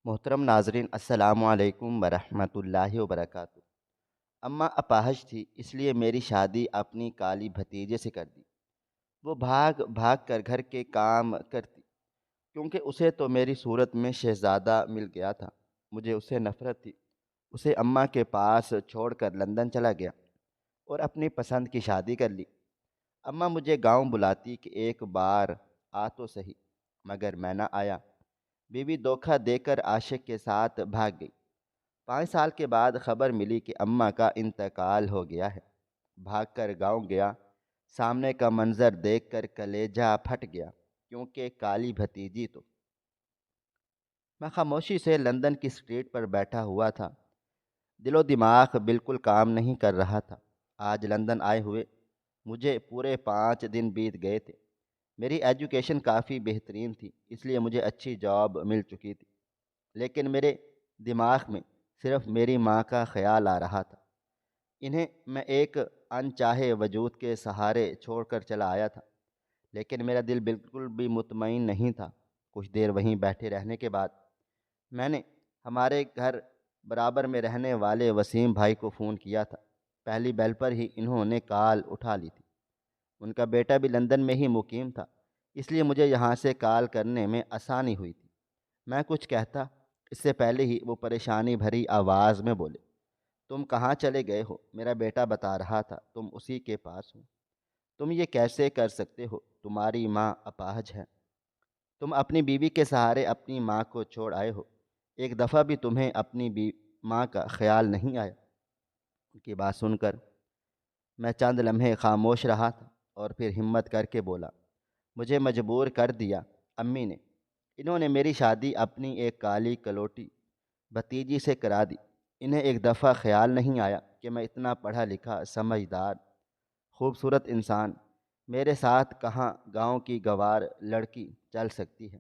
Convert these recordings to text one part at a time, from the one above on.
محترم ناظرین السلام علیکم ورحمۃ اللہ وبرکاتہ۔ اماں اپاہج تھی، اس لیے میری شادی اپنی کالی بھتیجے سے کر دی۔ وہ بھاگ بھاگ کر گھر کے کام کرتی کیونکہ اسے تو میری صورت میں شہزادہ مل گیا تھا۔ مجھے اسے نفرت تھی۔ اسے اماں کے پاس چھوڑ کر لندن چلا گیا اور اپنی پسند کی شادی کر لی۔ اماں مجھے گاؤں بلاتی کہ ایک بار آ تو صحیح، مگر میں نہ آیا۔ بیوی دھوکہ دے کر عاشق کے ساتھ بھاگ گئی۔ 5 سال کے بعد خبر ملی کہ اماں کا انتقال ہو گیا ہے۔ بھاگ کر گاؤں گیا۔ سامنے کا منظر دیکھ کر کلیجہ پھٹ گیا، کیونکہ کالی بھتیجی تو۔ میں خاموشی سے لندن کی اسٹریٹ پر بیٹھا ہوا تھا۔ دل و دماغ بالکل کام نہیں کر رہا تھا۔ آج لندن آئے ہوئے مجھے پورے 5 دن بیت گئے تھے۔ میری ایجوکیشن کافی بہترین تھی، اس لیے مجھے اچھی جاب مل چکی تھی، لیکن میرے دماغ میں صرف میری ماں کا خیال آ رہا تھا۔ انہیں میں ایک انچاہے وجود کے سہارے چھوڑ کر چلا آیا تھا، لیکن میرا دل بالکل بھی مطمئن نہیں تھا۔ کچھ دیر وہیں بیٹھے رہنے کے بعد میں نے ہمارے گھر برابر میں رہنے والے وسیم بھائی کو فون کیا تھا۔ پہلی بیل پر ہی انہوں نے کال اٹھا لی تھی۔ ان کا بیٹا بھی لندن میں ہی مقیم تھا، اس لیے مجھے یہاں سے کال کرنے میں آسانی ہوئی تھی۔ میں کچھ کہتا اس سے پہلے ہی وہ پریشانی بھری آواز میں بولے، تم کہاں چلے گئے ہو؟ میرا بیٹا بتا رہا تھا تم اسی کے پاس ہو۔ تم یہ کیسے کر سکتے ہو؟ تمہاری ماں اپاہج ہے۔ تم اپنی بیوی کے سہارے اپنی ماں کو چھوڑ آئے ہو۔ ایک دفعہ بھی تمہیں اپنی ماں کا خیال نہیں آیا؟ ان کی بات سن کر میں چند لمحے خاموش رہا تھا اور پھر ہمت کر کے بولا، مجھے مجبور کر دیا امی نے۔ انہوں نے میری شادی اپنی ایک کالی کلوٹی بھتیجی سے کرا دی۔ انہیں ایک دفعہ خیال نہیں آیا کہ میں اتنا پڑھا لکھا، سمجھدار، خوبصورت انسان میرے ساتھ کہاں گاؤں کی گوار لڑکی چل سکتی ہے۔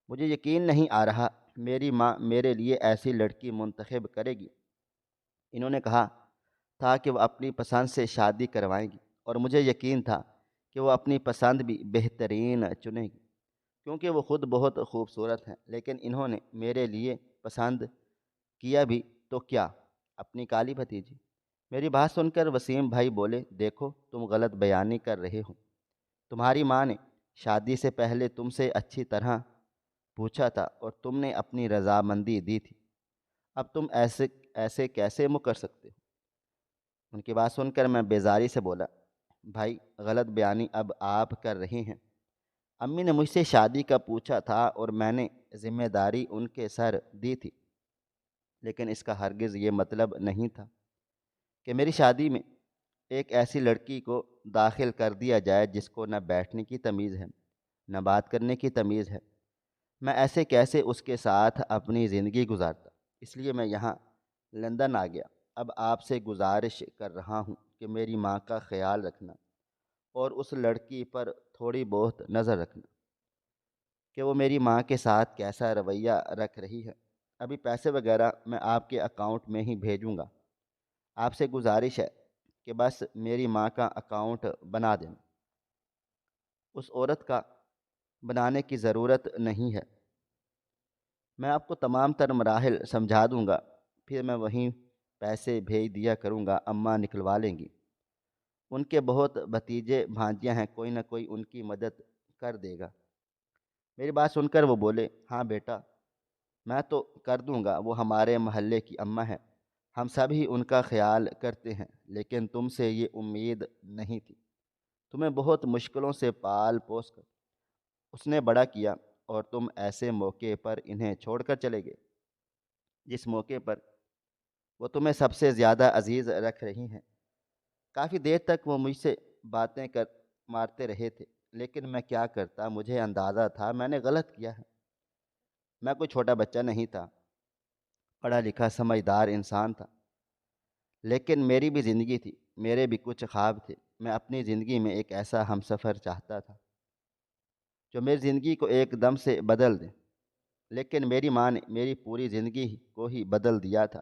مجھے یقین نہیں آ رہا میری ماں میرے لیے ایسی لڑکی منتخب کرے گی۔ انہوں نے کہا تھا کہ وہ اپنی پسند سے شادی کروائیں گی، اور مجھے یقین تھا کہ وہ اپنی پسند بھی بہترین چنے گی، کیونکہ وہ خود بہت خوبصورت ہیں۔ لیکن انہوں نے میرے لیے پسند کیا بھی تو کیا؟ اپنی کالی بھتیجی۔ میری بات سن کر وسیم بھائی بولے، دیکھو تم غلط بیانی کر رہے ہو۔ تمہاری ماں نے شادی سے پہلے تم سے اچھی طرح پوچھا تھا اور تم نے اپنی رضامندی دی تھی۔ اب تم ایسے ایسے کیسے مکر سکتے ہو؟ ان کی بات سن کر میں بیزاری سے بولا، بھائی غلط بیانی اب آپ کر رہے ہیں۔ امی نے مجھ سے شادی کا پوچھا تھا اور میں نے ذمہ داری ان کے سر دی تھی، لیکن اس کا ہرگز یہ مطلب نہیں تھا کہ میری شادی میں ایک ایسی لڑکی کو داخل کر دیا جائے جس کو نہ بیٹھنے کی تمیز ہے، نہ بات کرنے کی تمیز ہے۔ میں ایسے کیسے اس کے ساتھ اپنی زندگی گزارتا؟ اس لیے میں یہاں لندن آ گیا۔ اب آپ سے گزارش کر رہا ہوں کہ میری ماں کا خیال رکھنا اور اس لڑکی پر تھوڑی بہت نظر رکھنا کہ وہ میری ماں کے ساتھ کیسا رویہ رکھ رہی ہے۔ ابھی پیسے وغیرہ میں آپ کے اکاؤنٹ میں ہی بھیجوں گا۔ آپ سے گزارش ہے کہ بس میری ماں کا اکاؤنٹ بنا دینا۔ اس عورت کا بنانے کی ضرورت نہیں ہے۔ میں آپ کو تمام تر مراحل سمجھا دوں گا، پھر میں وہیں پیسے بھیج دیا کروں گا، اماں نکلوا لیں گی۔ ان کے بہت بھتیجے بھانجیاں ہیں، کوئی نہ کوئی ان کی مدد کر دے گا۔ میری بات سن کر وہ بولے، ہاں بیٹا میں تو کر دوں گا، وہ ہمارے محلے کی اماں ہے، ہم سب ہی ان کا خیال کرتے ہیں، لیکن تم سے یہ امید نہیں تھی۔ تمہیں بہت مشکلوں سے پال پوس کر اس نے بڑا کیا، اور تم ایسے موقع پر انہیں چھوڑ کر چلے گئے جس موقع پر وہ تمہیں سب سے زیادہ عزیز رکھ رہی ہیں۔ کافی دیر تک وہ مجھ سے باتیں مارتے رہے تھے، لیکن میں کیا کرتا؟ مجھے اندازہ تھا میں نے غلط کیا ہے۔ میں کوئی چھوٹا بچہ نہیں تھا، پڑھا لکھا سمجھدار انسان تھا، لیکن میری بھی زندگی تھی، میرے بھی کچھ خواب تھے۔ میں اپنی زندگی میں ایک ایسا ہم سفر چاہتا تھا جو میری زندگی کو ایک دم سے بدل دے، لیکن میری ماں نے میری پوری زندگی کو ہی بدل دیا تھا،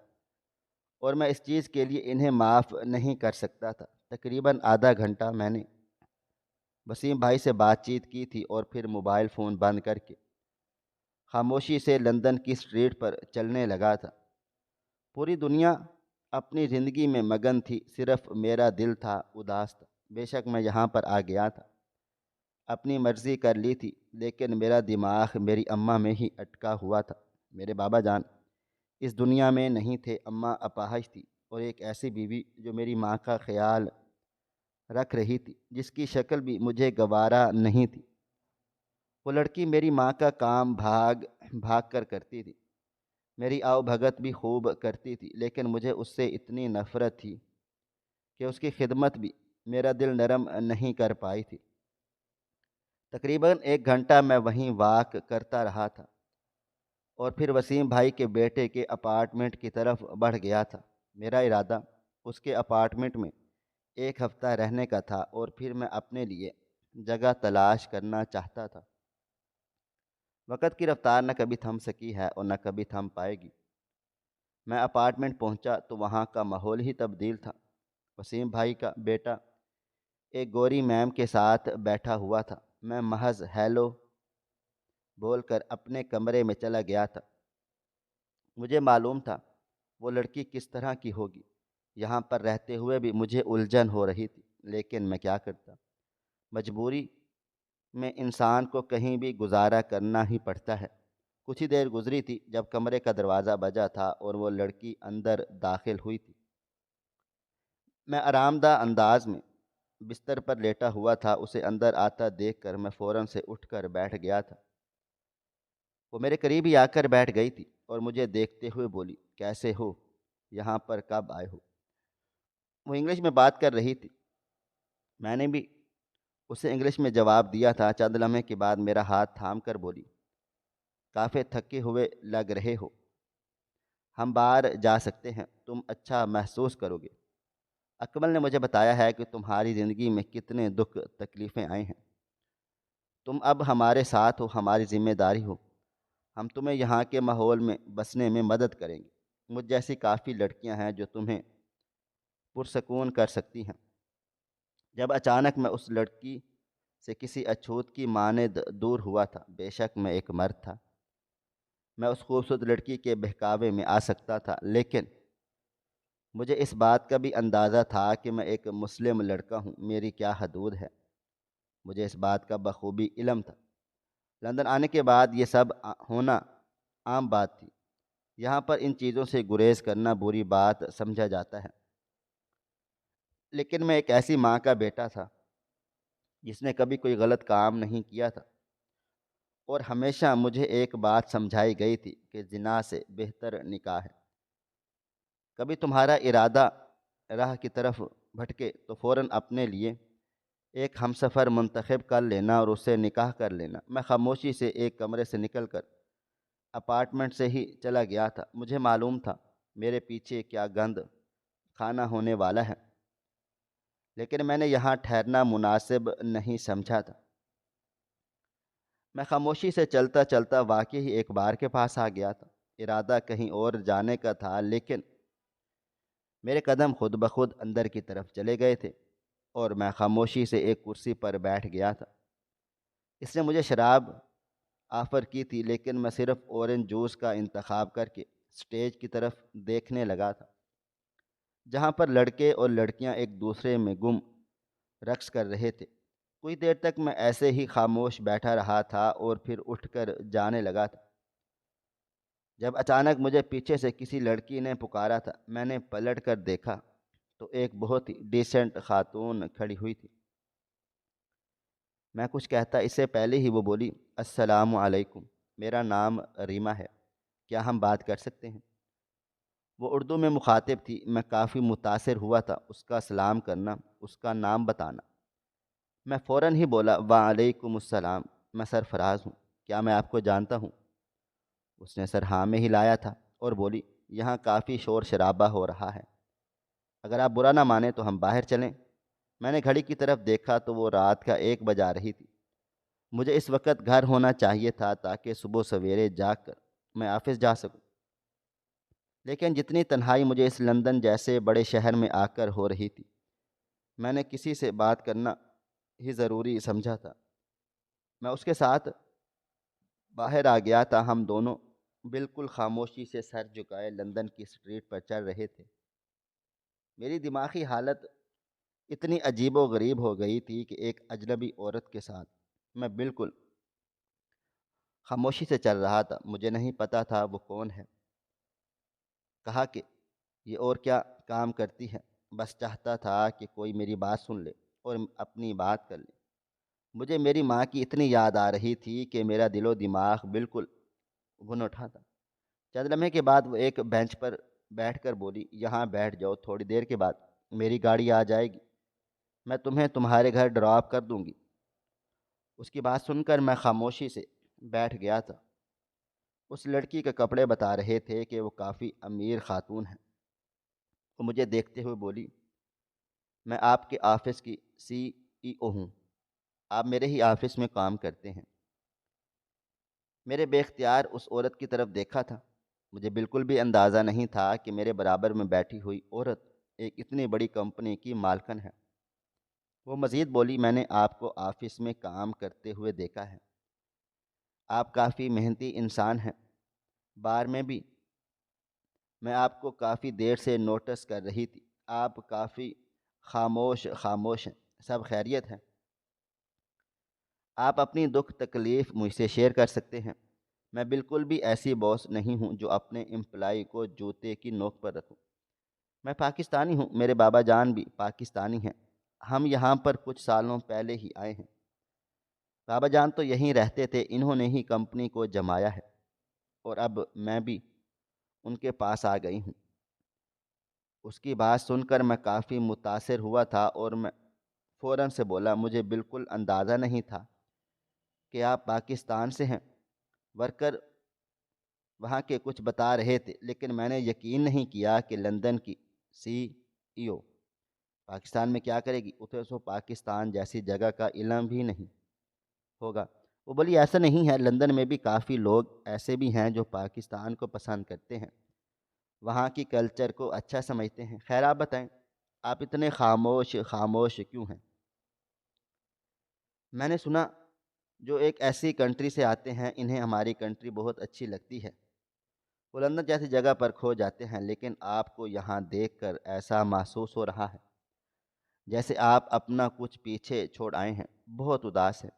اور میں اس چیز کے لیے انہیں معاف نہیں کر سکتا تھا۔ تقریباً آدھا گھنٹہ میں نے وسیم بھائی سے بات چیت کی تھی اور پھر موبائل فون بند کر کے خاموشی سے لندن کی اسٹریٹ پر چلنے لگا تھا۔ پوری دنیا اپنی زندگی میں مگن تھی، صرف میرا دل تھا اداس تھا۔ بے شک میں یہاں پر آ گیا تھا، اپنی مرضی کر لی تھی، لیکن میرا دماغ میری اماں میں ہی اٹکا ہوا تھا۔ میرے بابا جان اس دنیا میں نہیں تھے، اماں اپاہج تھی، اور ایک ایسی بیوی جو میری ماں کا خیال رکھ رہی تھی، جس کی شکل بھی مجھے گوارا نہیں تھی۔ وہ لڑکی میری ماں کا کام بھاگ بھاگ کر کرتی تھی، میری آؤ بھگت بھی خوب کرتی تھی، لیکن مجھے اس سے اتنی نفرت تھی کہ اس کی خدمت بھی میرا دل نرم نہیں کر پائی تھی۔ تقریباً 1 گھنٹہ میں وہیں واک کرتا رہا تھا، اور پھر وسیم بھائی کے بیٹے کے اپارٹمنٹ کی طرف بڑھ گیا تھا۔ میرا ارادہ اس کے اپارٹمنٹ میں 1 ہفتہ رہنے کا تھا، اور پھر میں اپنے لیے جگہ تلاش کرنا چاہتا تھا۔ وقت کی رفتار نہ کبھی تھم سکی ہے اور نہ کبھی تھم پائے گی۔ میں اپارٹمنٹ پہنچا تو وہاں کا ماحول ہی تبدیل تھا۔ وسیم بھائی کا بیٹا ایک گوری میم کے ساتھ بیٹھا ہوا تھا۔ میں محض ہیلو بول کر اپنے کمرے میں چلا گیا تھا۔ مجھے معلوم تھا وہ لڑکی کس طرح کی ہوگی، یہاں پر رہتے ہوئے بھی مجھے الجھن ہو رہی تھی، لیکن میں کیا کرتا، مجبوری میں انسان کو کہیں بھی گزارا کرنا ہی پڑتا ہے۔ کچھ ہی دیر گزری تھی جب کمرے کا دروازہ بجا تھا اور وہ لڑکی اندر داخل ہوئی تھی۔ میں آرام دہ انداز میں بستر پر لیٹا ہوا تھا، اسے اندر آتا دیکھ کر میں فوراً سے اٹھ کر بیٹھ گیا تھا۔ وہ میرے قریب ہی آ کر بیٹھ گئی تھی اور مجھے دیکھتے ہوئے بولی، کیسے ہو؟ یہاں پر کب آئے ہو؟ وہ انگلش میں بات کر رہی تھی، میں نے بھی اسے انگلش میں جواب دیا تھا۔ چند لمحے کے بعد میرا ہاتھ تھام کر بولی، کافی تھکے ہوئے لگ رہے ہو، ہم باہر جا سکتے ہیں، تم اچھا محسوس کرو گے۔ اکمل نے مجھے بتایا ہے کہ تمہاری زندگی میں کتنے دکھ تکلیفیں آئے ہیں، تم اب ہمارے ساتھ ہو، ہماری ذمہ داری ہو، ہم تمہیں یہاں کے ماحول میں بسنے میں مدد کریں گے۔ مجھ جیسی کافی لڑکیاں ہیں جو تمہیں پرسکون کر سکتی ہیں۔ جب اچانک میں اس لڑکی سے کسی اچھوت کی مانند دور ہوا تھا۔ بے شک میں ایک مرد تھا، میں اس خوبصورت لڑکی کے بہکاوے میں آ سکتا تھا، لیکن مجھے اس بات کا بھی اندازہ تھا کہ میں ایک مسلم لڑکا ہوں، میری کیا حدود ہے۔ مجھے اس بات کا بخوبی علم تھا۔ لندن آنے کے بعد یہ سب ہونا عام بات تھی۔ یہاں پر ان چیزوں سے گریز کرنا بری بات سمجھا جاتا ہے، لیکن میں ایک ایسی ماں کا بیٹا تھا جس نے کبھی کوئی غلط کام نہیں کیا تھا، اور ہمیشہ مجھے ایک بات سمجھائی گئی تھی کہ زنا سے بہتر نکاح ہے۔ کبھی تمہارا ارادہ راہ کی طرف بھٹکے تو فوراً اپنے لیے ایک ہمسفر منتخب کر لینا اور اس سے نکاح کر لینا۔ میں خاموشی سے ایک کمرے سے نکل کر اپارٹمنٹ سے ہی چلا گیا تھا۔ مجھے معلوم تھا میرے پیچھے کیا گند کھانا ہونے والا ہے، لیکن میں نے یہاں ٹھہرنا مناسب نہیں سمجھا تھا۔ میں خاموشی سے چلتا چلتا واقعی ہی ایک بار کے پاس آ گیا تھا۔ ارادہ کہیں اور جانے کا تھا، لیکن میرے قدم خود بخود اندر کی طرف چلے گئے تھے، اور میں خاموشی سے ایک کرسی پر بیٹھ گیا تھا۔ اس نے مجھے شراب آفر کی تھی، لیکن میں صرف اورنج جوس کا انتخاب کر کے سٹیج کی طرف دیکھنے لگا تھا، جہاں پر لڑکے اور لڑکیاں ایک دوسرے میں گم رقص کر رہے تھے۔ کچھ دیر تک میں ایسے ہی خاموش بیٹھا رہا تھا اور پھر اٹھ کر جانے لگا تھا، جب اچانک مجھے پیچھے سے کسی لڑکی نے پکارا تھا۔ میں نے پلٹ کر دیکھا تو ایک بہت ہی ڈیسنٹ خاتون کھڑی ہوئی تھی۔ میں کچھ کہتا اس سے پہلے ہی وہ بولی، السلام علیکم، میرا نام ریما ہے، کیا ہم بات کر سکتے ہیں؟ وہ اردو میں مخاطب تھی۔ میں کافی متاثر ہوا تھا اس کا سلام کرنا، اس کا نام بتانا۔ میں فوراً ہی بولا، وعلیکم السلام، میں سرفراز ہوں، کیا میں آپ کو جانتا ہوں؟ اس نے سر ہاں میں ہلایا تھا اور بولی، یہاں کافی شور شرابہ ہو رہا ہے، اگر آپ برا نہ مانیں تو ہم باہر چلیں۔ میں نے گھڑی کی طرف دیکھا تو وہ رات کا 1 بجا رہی تھی۔ مجھے اس وقت گھر ہونا چاہیے تھا تاکہ صبح سویرے جاگ کر میں آفس جا سکوں، لیکن جتنی تنہائی مجھے اس لندن جیسے بڑے شہر میں آ کر ہو رہی تھی، میں نے کسی سے بات کرنا ہی ضروری سمجھا تھا۔ میں اس کے ساتھ باہر آ گیا تھا۔ ہم دونوں بالکل خاموشی سے سر جھکائے لندن کی اسٹریٹ پر چل رہے تھے۔ میری دماغی حالت اتنی عجیب و غریب ہو گئی تھی کہ ایک اجنبی عورت کے ساتھ میں بالکل خاموشی سے چل رہا تھا۔ مجھے نہیں پتا تھا وہ کون ہے، کہا کہ یہ اور کیا کام کرتی ہے۔ بس چاہتا تھا کہ کوئی میری بات سن لے اور اپنی بات کر لے۔ مجھے میری ماں کی اتنی یاد آ رہی تھی کہ میرا دل و دماغ بالکل بھن اٹھا تھا۔ چند لمحے کے بعد وہ ایک بینچ پر بیٹھ کر بولی، یہاں بیٹھ جاؤ، تھوڑی دیر کے بعد میری گاڑی آ جائے گی، میں تمہیں تمہارے گھر ڈراپ کر دوں گی۔ اس کی بات سن کر میں خاموشی سے بیٹھ گیا تھا۔ اس لڑکی کے کپڑے بتا رہے تھے کہ وہ کافی امیر خاتون ہے۔ وہ مجھے دیکھتے ہوئے بولی، میں آپ کے آفس کی CEO ہوں، آپ میرے ہی آفس میں کام کرتے ہیں۔ میرے بے اختیار اس عورت کی طرف دیکھا تھا۔ مجھے بالکل بھی اندازہ نہیں تھا کہ میرے برابر میں بیٹھی ہوئی عورت ایک اتنی بڑی کمپنی کی مالکن ہے۔ وہ مزید بولی، میں نے آپ کو آفس میں کام کرتے ہوئے دیکھا ہے، آپ کافی محنتی انسان ہیں۔ بار میں بھی میں آپ کو کافی دیر سے نوٹس کر رہی تھی، آپ کافی خاموش ہیں۔ سب خیریت ہے؟ آپ اپنی دکھ تکلیف مجھ سے شیئر کر سکتے ہیں۔ میں بالکل بھی ایسی باس نہیں ہوں جو اپنے امپلائی کو جوتے کی نوک پر رکھوں۔ میں پاکستانی ہوں، میرے بابا جان بھی پاکستانی ہیں، ہم یہاں پر کچھ سالوں پہلے ہی آئے ہیں۔ بابا جان تو یہیں رہتے تھے، انہوں نے ہی کمپنی کو جمایا ہے اور اب میں بھی ان کے پاس آ گئی ہوں۔ اس کی بات سن کر میں کافی متاثر ہوا تھا اور میں فوراً سے بولا، مجھے بالکل اندازہ نہیں تھا کہ آپ پاکستان سے ہیں۔ ورکر وہاں کے کچھ بتا رہے تھے، لیکن میں نے یقین نہیں کیا کہ لندن کی CEO پاکستان میں کیا کرے گی، اسے تو پاکستان جیسی جگہ کا علم بھی نہیں ہوگا۔ وہ بولی، ایسا نہیں ہے، لندن میں بھی کافی لوگ ایسے بھی ہیں جو پاکستان کو پسند کرتے ہیں، وہاں کی کلچر کو اچھا سمجھتے ہیں۔ خیر آپ بتائیں، آپ اتنے خاموش کیوں ہیں؟ میں نے سنا جو ایک ایسی کنٹری سے آتے ہیں انہیں ہماری کنٹری بہت اچھی لگتی ہے، وہ لندن جیسی جگہ پر کھو جاتے ہیں، لیکن آپ کو یہاں دیکھ کر ایسا محسوس ہو رہا ہے جیسے آپ اپنا کچھ پیچھے چھوڑ آئے ہیں، بہت اداس ہے۔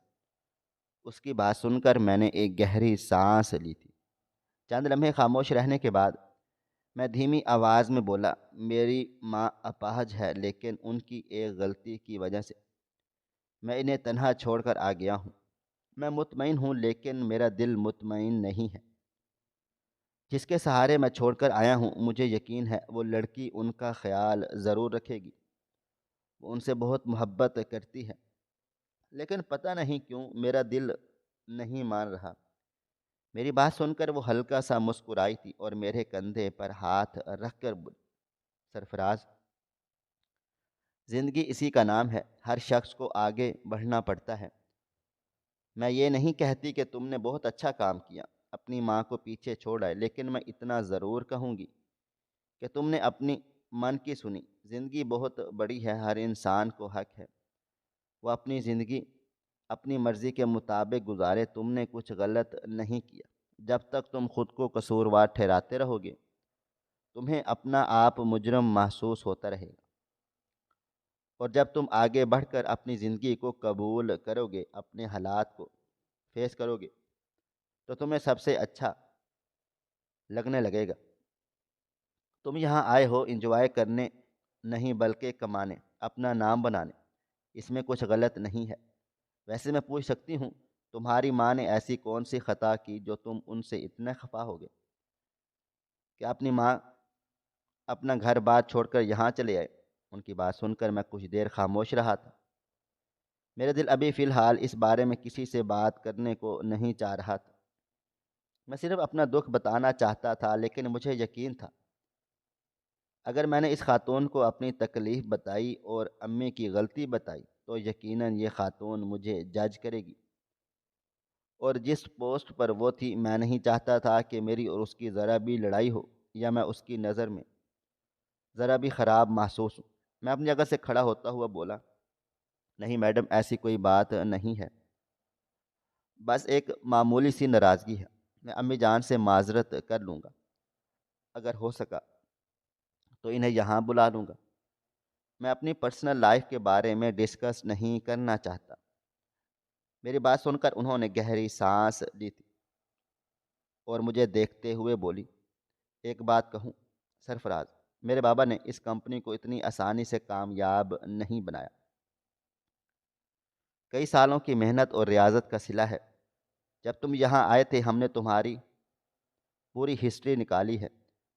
اس کی بات سن کر میں نے ایک گہری سانس لی تھی۔ چند لمحے خاموش رہنے کے بعد میں دھیمی آواز میں بولا، میری ماں اپاہج ہے، لیکن ان کی ایک غلطی کی وجہ سے میں انہیں تنہا چھوڑ کر آ گیا ہوں۔ میں مطمئن ہوں لیکن میرا دل مطمئن نہیں ہے۔ جس کے سہارے میں چھوڑ کر آیا ہوں، مجھے یقین ہے وہ لڑکی ان کا خیال ضرور رکھے گی، وہ ان سے بہت محبت کرتی ہے، لیکن پتہ نہیں کیوں میرا دل نہیں مان رہا۔ میری بات سن کر وہ ہلکا سا مسکرائی تھی اور میرے کندھے پر ہاتھ رکھ کر بولی، سرفراز، زندگی اسی کا نام ہے، ہر شخص کو آگے بڑھنا پڑتا ہے۔ میں یہ نہیں کہتی کہ تم نے بہت اچھا کام کیا، اپنی ماں کو پیچھے چھوڑ آئے، لیکن میں اتنا ضرور کہوں گی کہ تم نے اپنی من کی سنی۔ زندگی بہت بڑی ہے، ہر انسان کو حق ہے وہ اپنی زندگی اپنی مرضی کے مطابق گزارے۔ تم نے کچھ غلط نہیں کیا۔ جب تک تم خود کو قصوروار ٹھہراتے رہو گے، تمہیں اپنا آپ مجرم محسوس ہوتا رہے گا، اور جب تم آگے بڑھ کر اپنی زندگی کو قبول کرو گے، اپنے حالات کو فیس کرو گے، تو تمہیں سب سے اچھا لگنے لگے گا۔ تم یہاں آئے ہو انجوائے کرنے نہیں بلکہ کمانے، اپنا نام بنانے، اس میں کچھ غلط نہیں ہے۔ ویسے میں پوچھ سکتی ہوں، تمہاری ماں نے ایسی کون سی خطا کی جو تم ان سے اتنے خفا ہو گئے کہ اپنی ماں اپنا گھر بار چھوڑ کر یہاں چلے آئے؟ ان کی بات سن کر میں کچھ دیر خاموش رہا تھا۔ میرے دل ابھی فی الحال اس بارے میں کسی سے بات کرنے کو نہیں چاہ رہا تھا۔ میں صرف اپنا دکھ بتانا چاہتا تھا، لیکن مجھے یقین تھا اگر میں نے اس خاتون کو اپنی تکلیف بتائی اور امی کی غلطی بتائی تو یقیناً یہ خاتون مجھے جج کرے گی، اور جس پوسٹ پر وہ تھی میں نہیں چاہتا تھا کہ میری اور اس کی ذرا بھی لڑائی ہو یا میں اس کی نظر میں ذرا بھی خراب محسوس ہوں۔ میں اپنی جگہ سے کھڑا ہوتا ہوا بولا، نہیں میڈم، ایسی کوئی بات نہیں ہے، بس ایک معمولی سی ناراضگی ہے، میں امی جان سے معذرت کر لوں گا، اگر ہو سکا تو انہیں یہاں بلا لوں گا۔ میں اپنی پرسنل لائف کے بارے میں ڈسکس نہیں کرنا چاہتا۔ میری بات سن کر انہوں نے گہری سانس لی تھی اور مجھے دیکھتے ہوئے بولی، ایک بات کہوں سرفراز، میرے بابا نے اس کمپنی کو اتنی آسانی سے کامیاب نہیں بنایا۔ کئی سالوں کی محنت اور ریاضت کا صلہ ہے۔ جب تم یہاں آئے تھے ہم نے تمہاری پوری ہسٹری نکالی ہے۔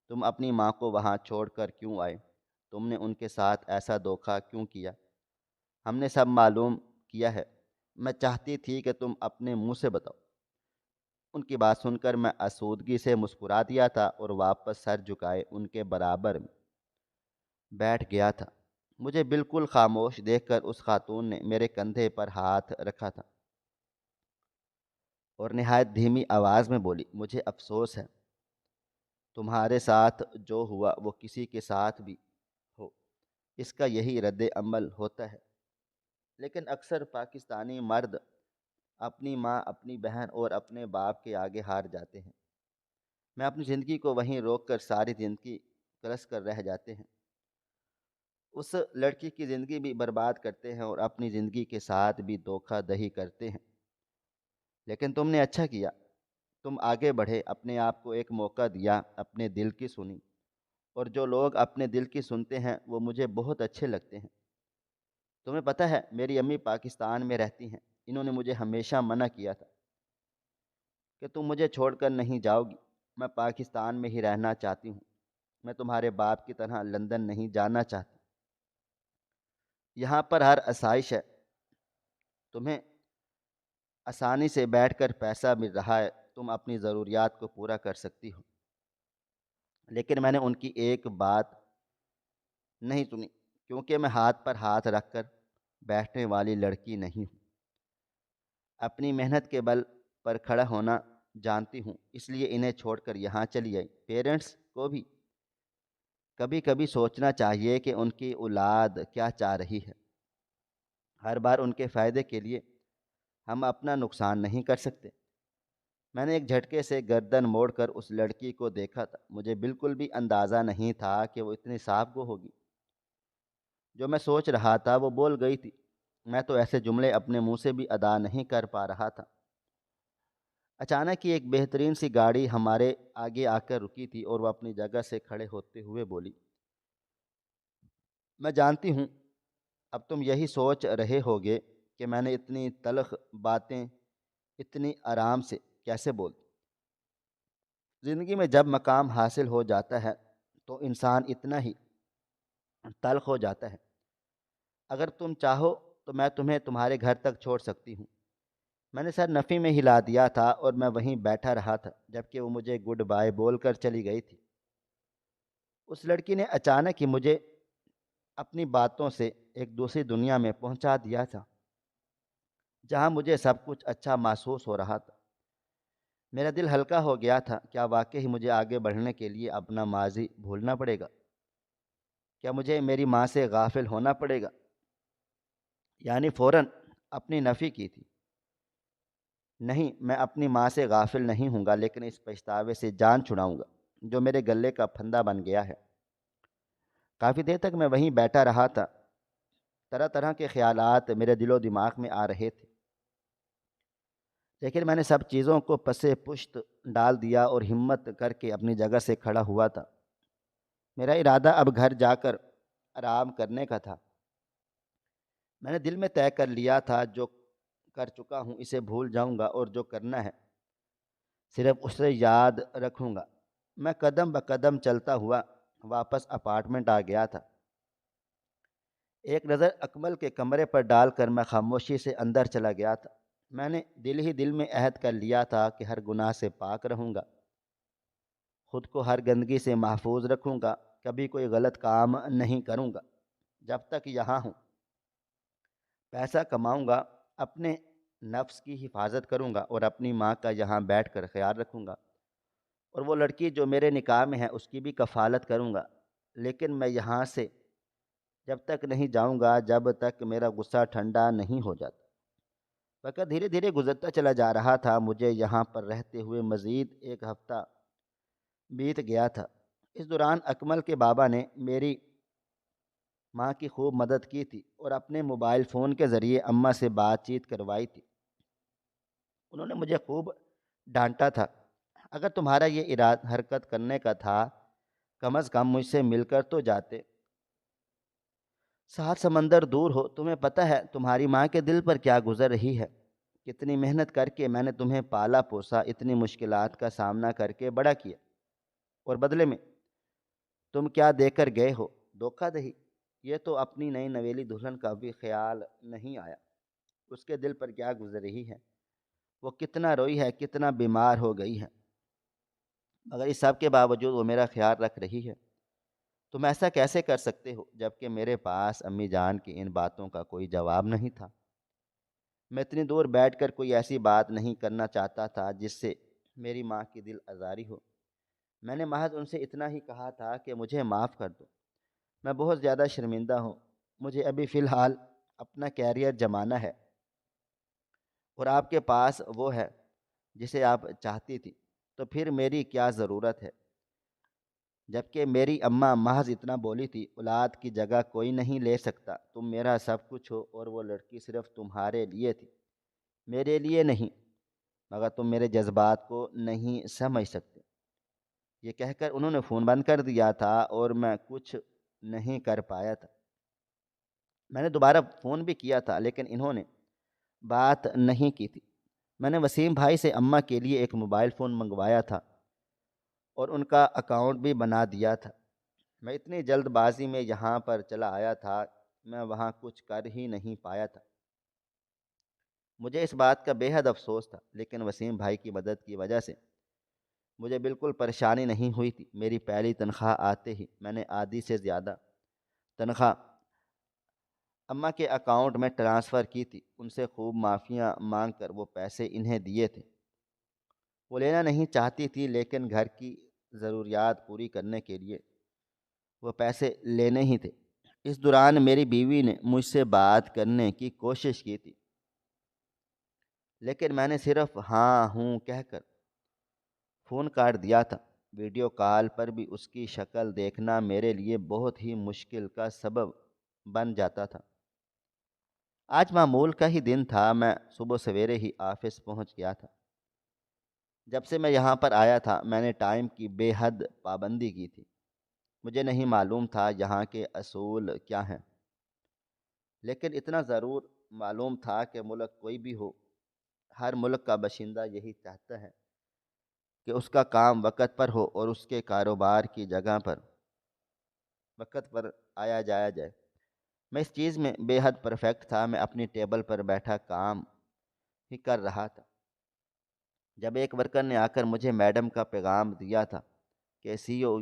تم اپنی ماں کو وہاں چھوڑ کر کیوں آئے؟ تم نے ان کے ساتھ ایسا دھوکہ کیوں کیا؟ ہم نے سب معلوم کیا ہے۔ میں چاہتی تھی کہ تم اپنے منہ سے بتاؤ۔ ان کی بات سن کر میں آسودگی سے مسکرا دیا تھا اور واپس سر جھکائے ان کے برابر میں بیٹھ گیا تھا۔ مجھے بالکل خاموش دیکھ کر اس خاتون نے میرے کندھے پر ہاتھ رکھا تھا اور نہایت دھیمی آواز میں بولی، مجھے افسوس ہے تمہارے ساتھ جو ہوا وہ کسی کے ساتھ بھی ہو، اس کا یہی رد عمل ہوتا ہے، لیکن اکثر پاکستانی مرد اپنی ماں، اپنی بہن اور اپنے باپ کے آگے ہار جاتے ہیں۔ میں اپنی زندگی کو وہیں روک کر ساری زندگی کلس کر رہ جاتے ہیں۔ اس لڑکی کی زندگی بھی برباد کرتے ہیں اور اپنی زندگی کے ساتھ بھی دھوکہ دہی کرتے ہیں۔ لیکن تم نے اچھا کیا، تم آگے بڑھے، اپنے آپ کو ایک موقع دیا، اپنے دل کی سنی، اور جو لوگ اپنے دل کی سنتے ہیں وہ مجھے بہت اچھے لگتے ہیں۔ تمہیں پتہ ہے میری امی پاکستان میں رہتی ہیں، انہوں نے مجھے ہمیشہ منع کیا تھا کہ تم مجھے چھوڑ کر نہیں جاؤ گی، میں پاکستان میں ہی رہنا چاہتی ہوں، میں تمہارے باپ کی طرح لندن نہیں جانا چاہتی۔ یہاں پر ہر آسائش ہے، تمہیں آسانی سے بیٹھ کر پیسہ مل رہا ہے، تم اپنی ضروریات کو پورا کر سکتی ہو۔ لیکن میں نے ان کی ایک بات نہیں سنی، کیونکہ میں ہاتھ پر ہاتھ رکھ کر بیٹھنے والی لڑکی نہیں ہوں۔ اپنی محنت کے بل پر کھڑا ہونا جانتی ہوں، اس لیے انہیں چھوڑ کر یہاں چلی آئی۔ پیرنٹس کو بھی کبھی کبھی سوچنا چاہیے کہ ان کی اولاد کیا چاہ رہی ہے۔ ہر بار ان کے فائدے کے لیے ہم اپنا نقصان نہیں کر سکتے۔ میں نے ایک جھٹکے سے گردن موڑ کر اس لڑکی کو دیکھا تھا۔ مجھے بالکل بھی اندازہ نہیں تھا کہ وہ اتنی صاف گو ہوگی۔ جو میں سوچ رہا تھا وہ بول گئی تھی۔ میں تو ایسے جملے اپنے منہ سے بھی ادا نہیں کر پا رہا تھا۔ اچانک ہی ایک بہترین سی گاڑی ہمارے آگے آ کر رکی تھی اور وہ اپنی جگہ سے کھڑے ہوتے ہوئے بولی، میں جانتی ہوں اب تم یہی سوچ رہے ہوگے کہ میں نے اتنی تلخ باتیں اتنی آرام سے کیسے بول دی۔ زندگی میں جب مقام حاصل ہو جاتا ہے تو انسان اتنا ہی تلخ ہو جاتا ہے۔ اگر تم چاہو تو میں تمہیں تمہارے گھر تک چھوڑ سکتی ہوں۔ میں نے سر نفی میں ہلا دیا تھا اور میں وہیں بیٹھا رہا تھا جبکہ وہ مجھے گڈ بائے بول کر چلی گئی تھی۔ اس لڑکی نے اچانک ہی مجھے اپنی باتوں سے ایک دوسری دنیا میں پہنچا دیا تھا جہاں مجھے سب کچھ اچھا محسوس ہو رہا تھا۔ میرا دل ہلکا ہو گیا تھا۔ کیا واقعی مجھے آگے بڑھنے کے لیے اپنا ماضی بھولنا پڑے گا؟ کیا مجھے میری ماں سے غافل ہونا پڑے گا؟ یعنی فوراً اپنی نفی کی تھی۔ نہیں، میں اپنی ماں سے غافل نہیں ہوں گا، لیکن اس پچھتاوے سے جان چھڑاؤں گا جو میرے گلے کا پھندا بن گیا ہے۔ کافی دیر تک میں وہیں بیٹھا رہا تھا۔ طرح طرح کے خیالات میرے دل و دماغ میں آ رہے تھے، لیکن میں نے سب چیزوں کو پس پشت ڈال دیا اور ہمت کر کے اپنی جگہ سے کھڑا ہوا تھا۔ میرا ارادہ اب گھر جا کر آرام کرنے کا تھا۔ میں نے دل میں طے کر لیا تھا جو کر چکا ہوں اسے بھول جاؤں گا اور جو کرنا ہے صرف اسے یاد رکھوں گا۔ میں قدم بقدم چلتا ہوا واپس اپارٹمنٹ آ گیا تھا۔ ایک نظر اکمل کے کمرے پر ڈال کر میں خاموشی سے اندر چلا گیا تھا۔ میں نے دل ہی دل میں عہد کر لیا تھا کہ ہر گناہ سے پاک رہوں گا، خود کو ہر گندگی سے محفوظ رکھوں گا، کبھی کوئی غلط کام نہیں کروں گا۔ جب تک یہاں ہوں پیسہ کماؤں گا، اپنے نفس کی حفاظت کروں گا اور اپنی ماں کا یہاں بیٹھ کر خیال رکھوں گا، اور وہ لڑکی جو میرے نکاح میں ہے اس کی بھی کفالت کروں گا۔ لیکن میں یہاں سے جب تک نہیں جاؤں گا جب تک میرا غصہ ٹھنڈا نہیں ہو جاتا۔ وقت دھیرے دھیرے گزرتا چلا جا رہا تھا، مجھے یہاں پر رہتے ہوئے مزید ایک ہفتہ بیت گیا تھا۔ اس دوران اکمل کے بابا نے میری ماں کی خوب مدد کی تھی اور اپنے موبائل فون کے ذریعے اماں سے بات چیت کروائی تھی۔ انہوں نے مجھے خوب ڈانٹا تھا، اگر تمہارا یہ حرکت کرنے کا تھا، کم از کم مجھ سے مل کر تو جاتے۔ سات سمندر دور ہو، تمہیں پتہ ہے تمہاری ماں کے دل پر کیا گزر رہی ہے، کتنی محنت کر کے میں نے تمہیں پالا پوسا، اتنی مشکلات کا سامنا کر کے بڑا کیا، اور بدلے میں تم کیا دے کر گئے ہو؟ دھوکہ دہی۔ یہ تو اپنی نئی نویلی دلہن کا بھی خیال نہیں آیا، اس کے دل پر کیا گزر رہی ہے، وہ کتنا روئی ہے، کتنا بیمار ہو گئی ہے، مگر اس سب کے باوجود وہ میرا خیال رکھ رہی ہے۔ تم ایسا کیسے کر سکتے ہو جبکہ میرے پاس امی جان کی ان باتوں کا کوئی جواب نہیں تھا؟ میں اتنی دور بیٹھ کر کوئی ایسی بات نہیں کرنا چاہتا تھا جس سے میری ماں کی دل آزاری ہو۔ میں نے محض ان سے اتنا ہی کہا تھا کہ مجھے معاف کر دو، میں بہت زیادہ شرمندہ ہوں، مجھے ابھی فی الحال اپنا کیریئر جمانا ہے، اور آپ کے پاس وہ ہے جسے آپ چاہتی تھی، تو پھر میری کیا ضرورت ہے؟ جبکہ میری اماں محض اتنا بولی تھی، اولاد کی جگہ کوئی نہیں لے سکتا، تم میرا سب کچھ ہو، اور وہ لڑکی صرف تمہارے لیے تھی، میرے لیے نہیں، مگر تم میرے جذبات کو نہیں سمجھ سکتے۔ یہ کہہ کر انہوں نے فون بند کر دیا تھا اور میں کچھ نہیں کر پایا تھا۔ میں نے دوبارہ فون بھی کیا تھا لیکن انہوں نے بات نہیں کی تھی۔ میں نے وسیم بھائی سے اماں کے لیے ایک موبائل فون منگوایا تھا اور ان کا اکاؤنٹ بھی بنا دیا تھا۔ میں اتنی جلد بازی میں یہاں پر چلا آیا تھا، میں وہاں کچھ کر ہی نہیں پایا تھا۔ مجھے اس بات کا بے حد افسوس تھا، لیکن وسیم بھائی کی مدد کی وجہ سے مجھے بالکل پریشانی نہیں ہوئی تھی۔ میری پہلی تنخواہ آتے ہی میں نے آدھی سے زیادہ تنخواہ اماں کے اکاؤنٹ میں ٹرانسفر کی تھی۔ ان سے خوب معافیاں مانگ کر وہ پیسے انہیں دیے تھے۔ وہ لینا نہیں چاہتی تھی لیکن گھر کی ضروریات پوری کرنے کے لیے وہ پیسے لینے ہی تھے۔ اس دوران میری بیوی نے مجھ سے بات کرنے کی کوشش کی تھی، لیکن میں نے صرف ہاں ہوں کہہ کر فون کاٹ دیا تھا۔ ویڈیو کال پر بھی اس کی شکل دیکھنا میرے لیے بہت ہی مشکل کا سبب بن جاتا تھا۔ آج معمول کا ہی دن تھا، میں صبح سویرے ہی آفس پہنچ گیا تھا۔ جب سے میں یہاں پر آیا تھا میں نے ٹائم کی بے حد پابندی کی تھی۔ مجھے نہیں معلوم تھا یہاں کے اصول کیا ہیں، لیکن اتنا ضرور معلوم تھا کہ ملک کوئی بھی ہو، ہر ملک کا باشندہ یہی چاہتا ہے کہ اس کا کام وقت پر ہو اور اس کے کاروبار کی جگہ پر وقت پر آیا جایا جائے۔ میں اس چیز میں بے حد پرفیکٹ تھا، میں اپنی ٹیبل پر بیٹھا کام ہی کر رہا تھا جب ایک ورکر نے آ کر مجھے میڈم کا پیغام دیا تھا کہ سی او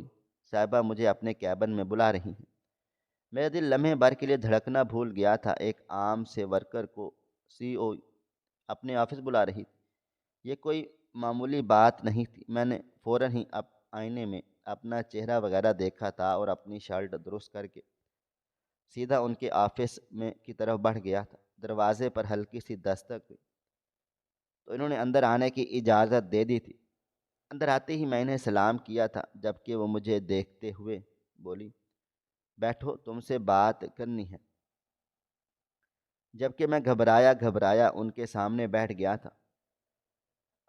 صاحبہ مجھے اپنے کیبن میں بلا رہی ہیں۔ میرا دل لمحے بھر کے لیے دھڑکنا بھول گیا تھا، ایک عام سے ورکر کو سی او اپنے آفس بلا رہی تھی، یہ کوئی معمولی بات نہیں تھی۔ میں نے فوراً ہی آئینے میں اپنا چہرہ وغیرہ دیکھا تھا اور اپنی شرٹ درست کر کے سیدھا ان کے آفس میں کی طرف بڑھ گیا تھا۔ دروازے پر ہلکی سی دستک ہوئی تو انہوں نے اندر آنے کی اجازت دے دی تھی۔ اندر آتے ہی میں انہیں سلام کیا تھا، جبکہ وہ مجھے دیکھتے ہوئے بولی، بیٹھو تم سے بات کرنی ہے۔ جبکہ میں گھبرایا گھبرایا ان کے سامنے بیٹھ گیا تھا۔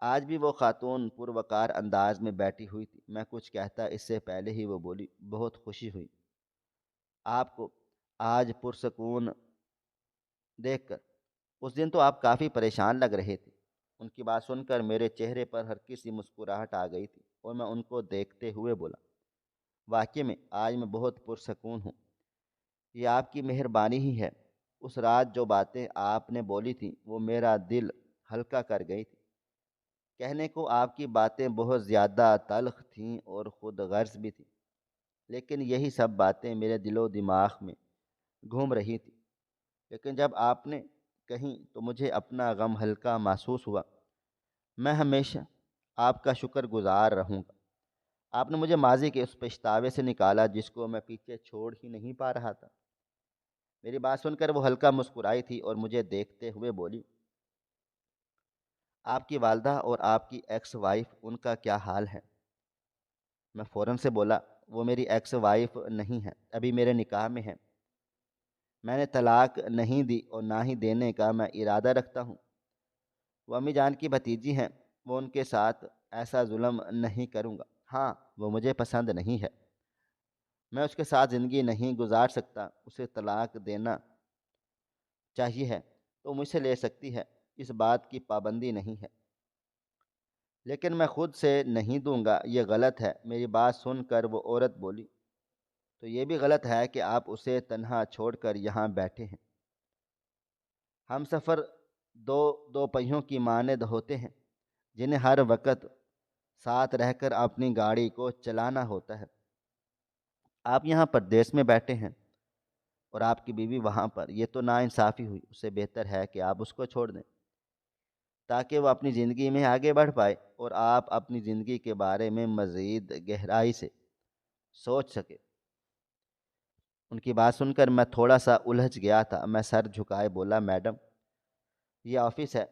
آج بھی وہ خاتون پروقار انداز میں بیٹھی ہوئی تھی۔ میں کچھ کہتا اس سے پہلے ہی وہ بولی، بہت خوشی ہوئی آپ کو آج پرسکون دیکھ کر، اس دن تو آپ کافی پریشان لگ رہے تھے۔ ان کی بات سن کر میرے چہرے پر ہلکی سی مسکراہٹ آ گئی تھی اور میں ان کو دیکھتے ہوئے بولا، واقعی میں آج میں بہت پرسکون ہوں، یہ آپ کی مہربانی ہی ہے۔ اس رات جو باتیں آپ نے بولی تھیں وہ میرا دل ہلکا کر گئی تھی۔ کہنے کو آپ کی باتیں بہت زیادہ تلخ تھیں اور خود غرض بھی تھیں، لیکن یہی سب باتیں میرے دل و دماغ میں گھوم رہی تھیں۔ لیکن جب آپ نے کہیں تو مجھے اپنا غم ہلکا محسوس ہوا۔ میں ہمیشہ آپ کا شکر گزار رہوں گا، آپ نے مجھے ماضی کے اس پچھتاوے سے نکالا جس کو میں پیچھے چھوڑ ہی نہیں پا رہا تھا۔ میری بات سن کر وہ ہلکا مسکرائی تھی اور مجھے دیکھتے ہوئے بولی، آپ کی والدہ اور آپ کی ایکس وائف، ان کا کیا حال ہے؟ میں فوراً سے بولا، وہ میری ایکس وائف نہیں ہے، ابھی میرے نکاح میں ہے، میں نے طلاق نہیں دی اور نہ ہی دینے کا میں ارادہ رکھتا ہوں۔ وہ امی جان کی بھتیجی ہیں، وہ ان کے ساتھ ایسا ظلم نہیں کروں گا۔ ہاں، وہ مجھے پسند نہیں ہے، میں اس کے ساتھ زندگی نہیں گزار سکتا، اسے طلاق دینا چاہیے ہے تو مجھ سے لے سکتی ہے، اس بات کی پابندی نہیں ہے، لیکن میں خود سے نہیں دوں گا، یہ غلط ہے۔ میری بات سن کر وہ عورت بولی، تو یہ بھی غلط ہے کہ آپ اسے تنہا چھوڑ کر یہاں بیٹھے ہیں۔ ہم سفر دو دو پہیوں کی مانند ہوتے ہیں، جنہیں ہر وقت ساتھ رہ کر اپنی گاڑی کو چلانا ہوتا ہے۔ آپ یہاں پردیس میں بیٹھے ہیں اور آپ کی بیوی وہاں پر، یہ تو ناانصافی ہوئی۔ اس سے بہتر ہے کہ آپ اس کو چھوڑ دیں تاکہ وہ اپنی زندگی میں آگے بڑھ پائے اور آپ اپنی زندگی کے بارے میں مزید گہرائی سے سوچ سکے۔ ان کی بات سن کر میں تھوڑا سا الجھ گیا تھا۔ میں سر جھکائے بولا، میڈم، یہ آفس ہے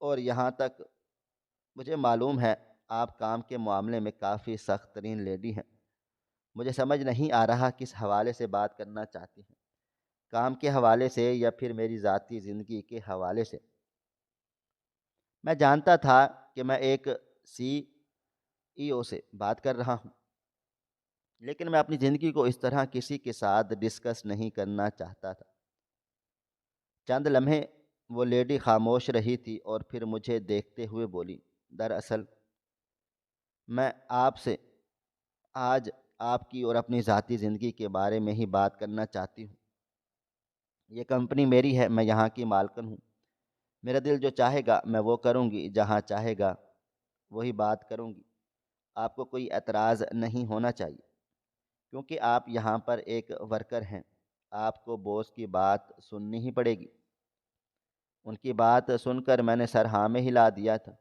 اور یہاں تک مجھے معلوم ہے آپ کام کے معاملے میں کافی سخت ترین لیڈی ہیں۔ مجھے سمجھ نہیں آ رہا کس حوالے سے بات کرنا چاہتی ہیں، کام کے حوالے سے یا پھر میری ذاتی زندگی کے حوالے سے۔ میں جانتا تھا کہ میں ایک سی ای او سے بات کر رہا ہوں، لیکن میں اپنی زندگی کو اس طرح کسی کے ساتھ ڈسکس نہیں کرنا چاہتا تھا۔ چند لمحے وہ لیڈی خاموش رہی تھی اور پھر مجھے دیکھتے ہوئے بولی، دراصل میں آپ سے آج آپ کی اور اپنی ذاتی زندگی کے بارے میں ہی بات کرنا چاہتی ہوں۔ یہ کمپنی میری ہے، میں یہاں کی مالکن ہوں، میرا دل جو چاہے گا میں وہ کروں گی، جہاں چاہے گا وہی بات کروں گی۔ آپ کو کوئی اعتراض نہیں ہونا چاہیے، کیونکہ آپ یہاں پر ایک ورکر ہیں، آپ کو باس کی بات سننی ہی پڑے گی۔ ان کی بات سن کر میں نے سر ہاں میں ہلا دیا تھا۔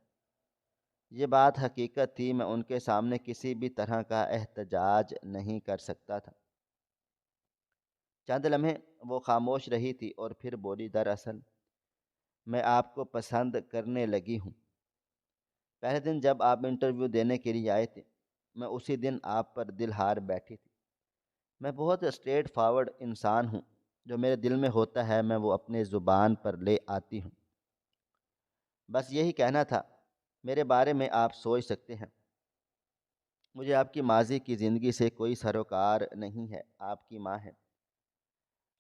یہ بات حقیقت تھی، میں ان کے سامنے کسی بھی طرح کا احتجاج نہیں کر سکتا تھا۔ چند لمحے وہ خاموش رہی تھی اور پھر بولی، دراصل میں آپ کو پسند کرنے لگی ہوں۔ پہلے دن جب آپ انٹرویو دینے کے لیے آئے تھے، میں اسی دن آپ پر دل ہار بیٹھی تھی۔ میں بہت اسٹریٹ فارورڈ انسان ہوں، جو میرے دل میں ہوتا ہے میں وہ اپنے زبان پر لے آتی ہوں۔ بس یہی کہنا تھا، میرے بارے میں آپ سوچ سکتے ہیں۔ مجھے آپ کی ماضی کی زندگی سے کوئی سروکار نہیں ہے، آپ کی ماں ہے۔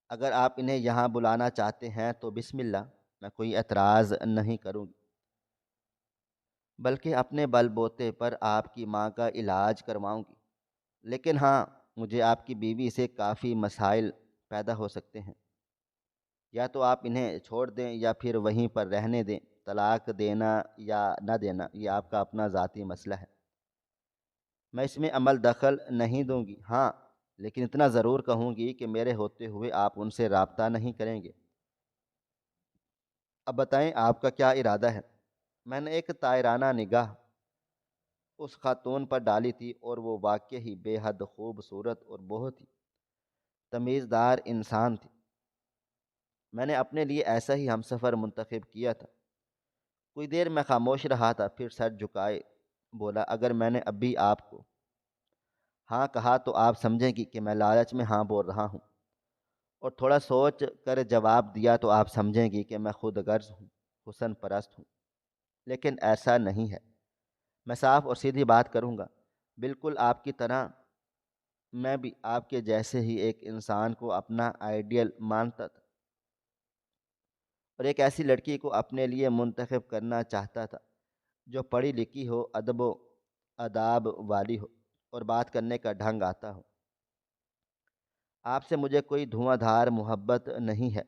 اگر آپ انہیں یہاں بلانا چاہتے ہیں تو بسم اللہ، میں کوئی اعتراض نہیں کروں گی، بلکہ اپنے بل بوتے پر آپ کی ماں کا علاج کرواؤں گی۔ لیکن ہاں، مجھے آپ کی بیوی سے کافی مسائل پیدا ہو سکتے ہیں۔ یا تو آپ انہیں چھوڑ دیں یا پھر وہیں پر رہنے دیں۔ طلاق دینا یا نہ دینا یہ آپ کا اپنا ذاتی مسئلہ ہے، میں اس میں عمل دخل نہیں دوں گی۔ ہاں، لیکن اتنا ضرور کہوں گی کہ میرے ہوتے ہوئے آپ ان سے رابطہ نہیں کریں گے۔ اب بتائیں آپ کا کیا ارادہ ہے؟ میں نے ایک طائرانہ نگاہ اس خاتون پر ڈالی تھی اور وہ واقعی ہی بے حد خوبصورت اور بہت ہی تمیزدار انسان تھی۔ میں نے اپنے لیے ایسا ہی ہمسفر منتخب کیا تھا۔ کوئی دیر میں خاموش رہا تھا، پھر سر جھکائے بولا، اگر میں نے ابھی آپ کو ہاں کہا تو آپ سمجھیں گی کہ میں لالچ میں ہاں بول رہا ہوں، اور تھوڑا سوچ کر جواب دیا تو آپ سمجھیں گی کہ میں خود غرض ہوں، حسن پرست ہوں۔ لیکن ایسا نہیں ہے، میں صاف اور سیدھی بات کروں گا۔ بالکل آپ کی طرح میں بھی آپ کے جیسے ہی ایک انسان کو اپنا آئیڈیل مانتا تھا، اور ایک ایسی لڑکی کو اپنے لیے منتخب کرنا چاہتا تھا جو پڑھی لکھی ہو، ادب و آداب والی ہو اور بات کرنے کا ڈھنگ آتا ہو۔ آپ سے مجھے کوئی دھواں دھار محبت نہیں ہے،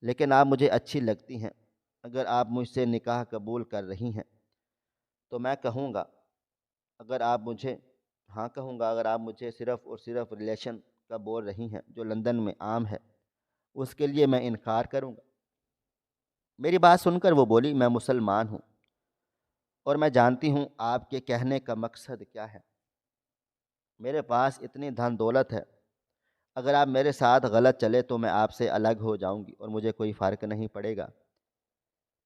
لیکن آپ مجھے اچھی لگتی ہیں۔ اگر آپ مجھ سے نکاح قبول کر رہی ہیں تو میں کہوں گا، اگر آپ مجھے ہاں کہوں گا، اگر آپ مجھے صرف اور صرف ریلیشن کا بول رہی ہیں جو لندن میں عام ہے، اس کے لیے میں انکار کروں گا۔ میری بات سن کر وہ بولی، میں مسلمان ہوں اور میں جانتی ہوں آپ کے کہنے کا مقصد کیا ہے۔ میرے پاس اتنی دھن دولت ہے، اگر آپ میرے ساتھ غلط چلے تو میں آپ سے الگ ہو جاؤں گی اور مجھے کوئی فرق نہیں پڑے گا۔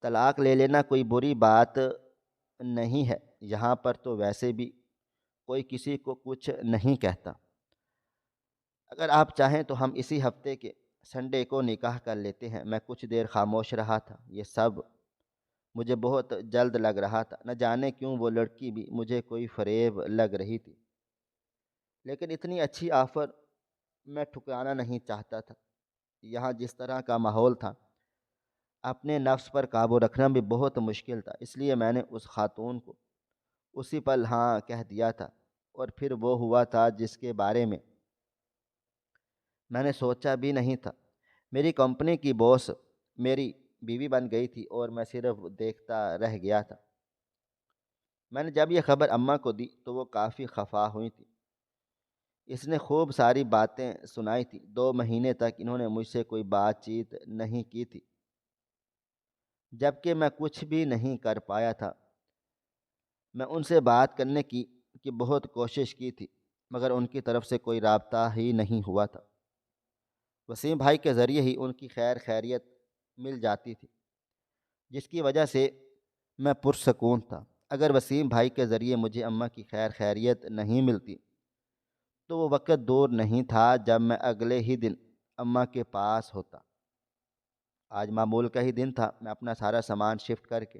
طلاق لے لینا کوئی بری بات نہیں ہے، یہاں پر تو ویسے بھی کوئی کسی کو کچھ نہیں کہتا۔ اگر آپ چاہیں تو ہم اسی ہفتے کے سنڈے کو نکاح کر لیتے ہیں۔ میں کچھ دیر خاموش رہا تھا، یہ سب مجھے بہت جلد لگ رہا تھا، نہ جانے کیوں وہ لڑکی بھی مجھے کوئی فریب لگ رہی تھی، لیکن اتنی اچھی آفر میں ٹھکرانا نہیں چاہتا تھا۔ یہاں جس طرح کا ماحول تھا، اپنے نفس پر قابو رکھنا بھی بہت مشکل تھا، اس لیے میں نے اس خاتون کو اسی پل ہاں کہہ دیا تھا، اور پھر وہ ہوا تھا جس کے بارے میں نے سوچا بھی نہیں تھا۔ میری کمپنی کی باس میری بیوی بن گئی تھی اور میں صرف دیکھتا رہ گیا تھا۔ میں نے جب یہ خبر اماں کو دی تو وہ کافی خفا ہوئی تھی۔ اس نے خوب ساری باتیں سنائی تھی۔ 2 مہینے تک انہوں نے مجھ سے کوئی بات چیت نہیں کی تھی، جبکہ میں کچھ بھی نہیں کر پایا تھا۔ میں ان سے بات کرنے کی بہت کوشش کی تھی، مگر ان کی طرف سے کوئی رابطہ ہی نہیں ہوا تھا۔ وسیم بھائی کے ذریعے ہی ان کی خیر خیریت مل جاتی تھی، جس کی وجہ سے میں پرسکون تھا۔ اگر وسیم بھائی کے ذریعے مجھے اماں کی خیر خیریت نہیں ملتی تو وہ وقت دور نہیں تھا جب میں اگلے ہی دن اماں کے پاس ہوتا۔ آج معمول کا ہی دن تھا۔ میں اپنا سارا سامان شفٹ کر کے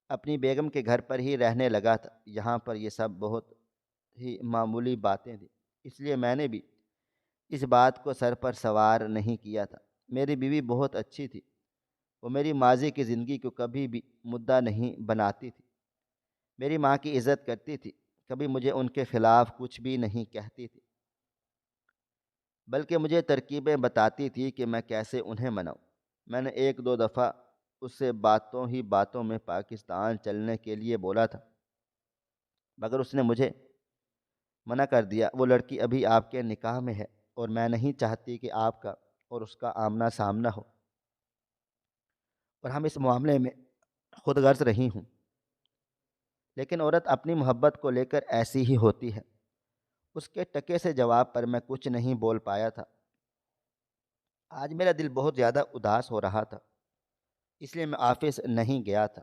اپنی بیگم کے گھر پر ہی رہنے لگا تھا۔ یہاں پر یہ سب بہت ہی معمولی باتیں تھیں، اس لیے میں نے بھی اس بات کو سر پر سوار نہیں کیا تھا۔ میری بیوی بہت اچھی تھی، وہ میری ماضی کی زندگی کو کبھی بھی مدعا نہیں بناتی تھی، میری ماں کی عزت کرتی تھی، کبھی مجھے ان کے خلاف کچھ بھی نہیں کہتی تھی، بلکہ مجھے ترکیبیں بتاتی تھی کہ میں کیسے انہیں مناؤں۔ میں نے 1-2 دفعہ اس سے باتوں ہی باتوں میں پاکستان چلنے کے لیے بولا تھا، مگر اس نے مجھے منع کر دیا۔ وہ لڑکی ابھی آپ کے نکاح میں ہے اور میں نہیں چاہتی کہ آپ کا اور اس کا آمنا سامنا ہو اور ہم اس معاملے میں خود غرض رہی ہوں۔ لیکن عورت اپنی محبت کو لے کر ایسی ہی ہوتی ہے۔ اس کے ٹکے سے جواب پر میں کچھ نہیں بول پایا تھا۔ آج میرا دل بہت زیادہ اداس ہو رہا تھا، اس لیے میں آفس نہیں گیا تھا۔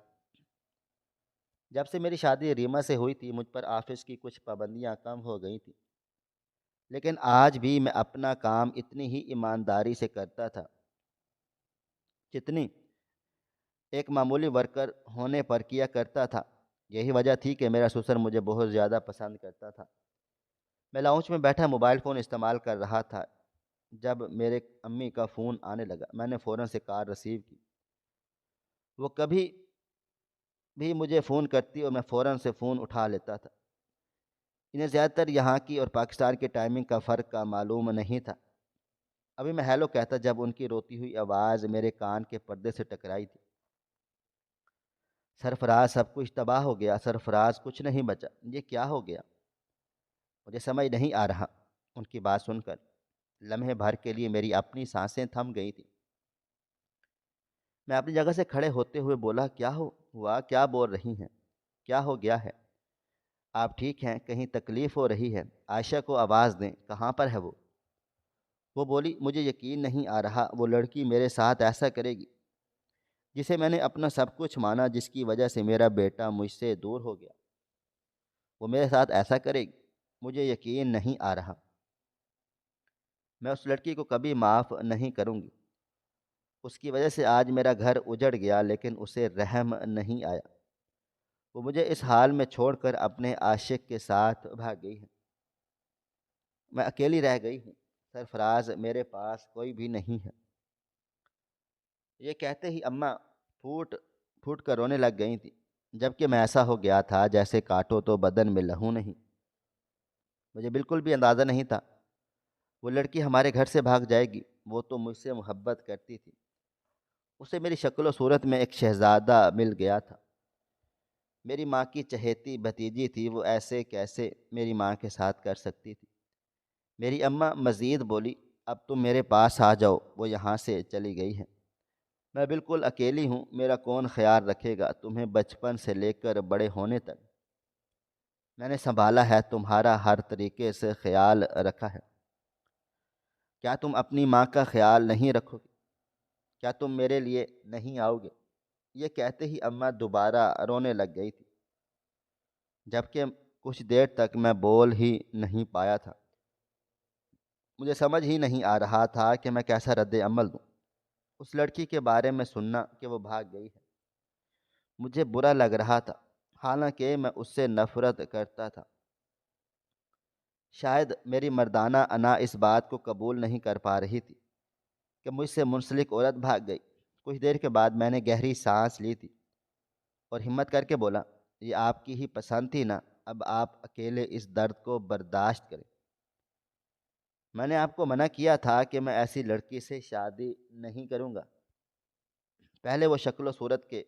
جب سے میری شادی ریما سے ہوئی تھی، مجھ پر آفس کی کچھ پابندیاں کم ہو گئی تھیں، لیکن آج بھی میں اپنا کام اتنی ہی ایمانداری سے کرتا تھا جتنی ایک معمولی ورکر ہونے پر کیا کرتا تھا۔ یہی وجہ تھی کہ میرا سسر مجھے بہت زیادہ پسند کرتا تھا۔ میں لاؤنج میں بیٹھا موبائل فون استعمال کر رہا تھا جب میرے امی کا فون آنے لگا۔ میں نے فوراً سے کال ریسیو کی۔ وہ کبھی بھی مجھے فون کرتی اور میں فوراً سے فون اٹھا لیتا تھا۔ انہیں زیادہ تر یہاں کی اور پاکستان کے ٹائمنگ کا فرق کا معلوم نہیں تھا۔ ابھی میں ہیلو کہتا جب ان کی روتی ہوئی آواز میرے کان کے پردے سے ٹکرائی تھی۔ سرفراز، سب کچھ تباہ ہو گیا سرفراز، کچھ نہیں بچا، یہ کیا ہو گیا؟ مجھے سمجھ نہیں آ رہا۔ ان کی بات سن کر لمحے بھر کے لیے میری اپنی سانسیں تھم گئی تھیں۔ میں اپنی جگہ سے کھڑے ہوتے ہوئے بولا، کیا ہوا؟ کیا بول رہی ہیں؟ کیا ہو گیا ہے؟ آپ ٹھیک ہیں؟ کہیں تکلیف ہو رہی ہے؟ عائشہ کو آواز دیں، کہاں پر ہے وہ؟ وہ بولی، مجھے یقین نہیں آ رہا وہ لڑکی میرے ساتھ ایسا کرے گی جسے میں نے اپنا سب کچھ مانا، جس کی وجہ سے میرا بیٹا مجھ سے دور ہو گیا، وہ میرے ساتھ ایسا کرے گی؟ مجھے یقین نہیں آ رہا۔ میں اس لڑکی کو کبھی معاف نہیں کروں گی۔ اس کی وجہ سے آج میرا گھر اجڑ گیا، لیکن اسے رحم نہیں آیا۔ وہ مجھے اس حال میں چھوڑ کر اپنے عاشق کے ساتھ بھاگ گئی ہے۔ میں اکیلی رہ گئی ہوں سرفراز، میرے پاس کوئی بھی نہیں ہے۔ یہ کہتے ہی اماں پھوٹ پھوٹ کر رونے لگ گئی تھیں، جبکہ میں ایسا ہو گیا تھا جیسے کاٹو تو بدن میں لہو نہیں۔ مجھے بالکل بھی اندازہ نہیں تھا وہ لڑکی ہمارے گھر سے بھاگ جائے گی۔ وہ تو مجھ سے محبت کرتی تھی، اسے میری شکل و صورت میں ایک شہزادہ مل گیا تھا۔ میری ماں کی چہیتی بھتیجی تھی، وہ ایسے کیسے میری ماں کے ساتھ کر سکتی تھی؟ میری اماں مزید بولی، اب تم میرے پاس آ جاؤ، وہ یہاں سے چلی گئی ہے۔ میں بالکل اکیلی ہوں، میرا کون خیال رکھے گا؟ تمہیں بچپن سے لے کر بڑے ہونے تک میں نے سنبھالا ہے، تمہارا ہر طریقے سے خیال رکھا ہے۔ کیا تم اپنی ماں کا خیال نہیں رکھو گے؟ کیا تم میرے لیے نہیں آؤ گے؟ یہ کہتے ہی اماں دوبارہ رونے لگ گئی تھی، جبکہ کچھ دیر تک میں بول ہی نہیں پایا تھا۔ مجھے سمجھ ہی نہیں آ رہا تھا کہ میں کیسا رد عمل دوں۔ اس لڑکی کے بارے میں سننا کہ وہ بھاگ گئی ہے، مجھے برا لگ رہا تھا، حالانکہ میں اس سے نفرت کرتا تھا۔ شاید میری مردانہ انا اس بات کو قبول نہیں کر پا رہی تھی کہ مجھ سے منسلک عورت بھاگ گئی۔ کچھ دیر کے بعد میں نے گہری سانس لی تھی اور ہمت کر کے بولا، یہ آپ کی ہی پسند تھی نا، اب آپ اکیلے اس درد کو برداشت کریں۔ میں نے آپ کو منع کیا تھا کہ میں ایسی لڑکی سے شادی نہیں کروں گا۔ پہلے وہ شکل و صورت کے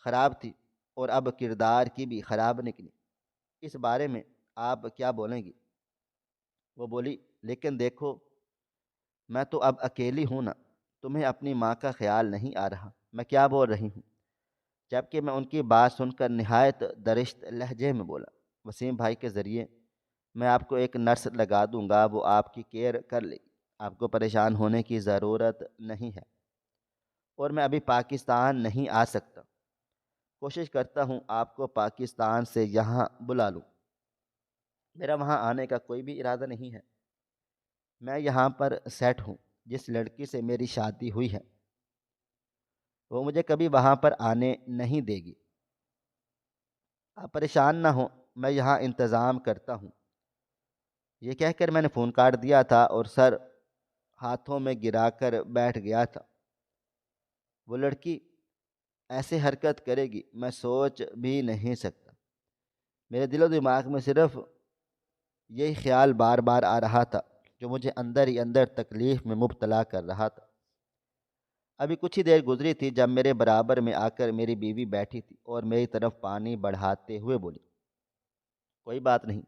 خراب تھی اور اب کردار کی بھی خراب نکلی۔ اس بارے میں آپ کیا بولیں گی؟ وہ بولی، لیکن دیکھو، میں تو اب اکیلی ہوں نا، تمہیں اپنی ماں کا خیال نہیں آ رہا، میں کیا بول رہی ہوں؟ جبکہ میں ان کی بات سن کر نہایت درشت لہجے میں بولا، وسیم بھائی کے ذریعے میں آپ کو ایک نرس لگا دوں گا، وہ آپ کی کیئر کر لے گی، آپ کو پریشان ہونے کی ضرورت نہیں ہے، اور میں ابھی پاکستان نہیں آ سکتا۔ کوشش کرتا ہوں آپ کو پاکستان سے یہاں بلا لوں، میرا وہاں آنے کا کوئی بھی ارادہ نہیں ہے۔ میں یہاں پر سیٹ ہوں، جس لڑکی سے میری شادی ہوئی ہے وہ مجھے کبھی وہاں پر آنے نہیں دے گی۔ آپ پریشان نہ ہوں، میں یہاں انتظام کرتا ہوں۔ یہ کہہ کر میں نے فون کاٹ دیا تھا اور سر ہاتھوں میں گرا کر بیٹھ گیا تھا۔ وہ لڑکی ایسے حرکت کرے گی میں سوچ بھی نہیں سکتا۔ میرے دل و دماغ میں صرف یہی خیال بار بار آ رہا تھا جو مجھے اندر ہی اندر تکلیف میں مبتلا کر رہا تھا۔ ابھی کچھ ہی دیر گزری تھی جب میرے برابر میں آ کر میری بیوی بیٹھی تھی اور میری طرف پانی بڑھاتے ہوئے بولی، کوئی بات نہیں،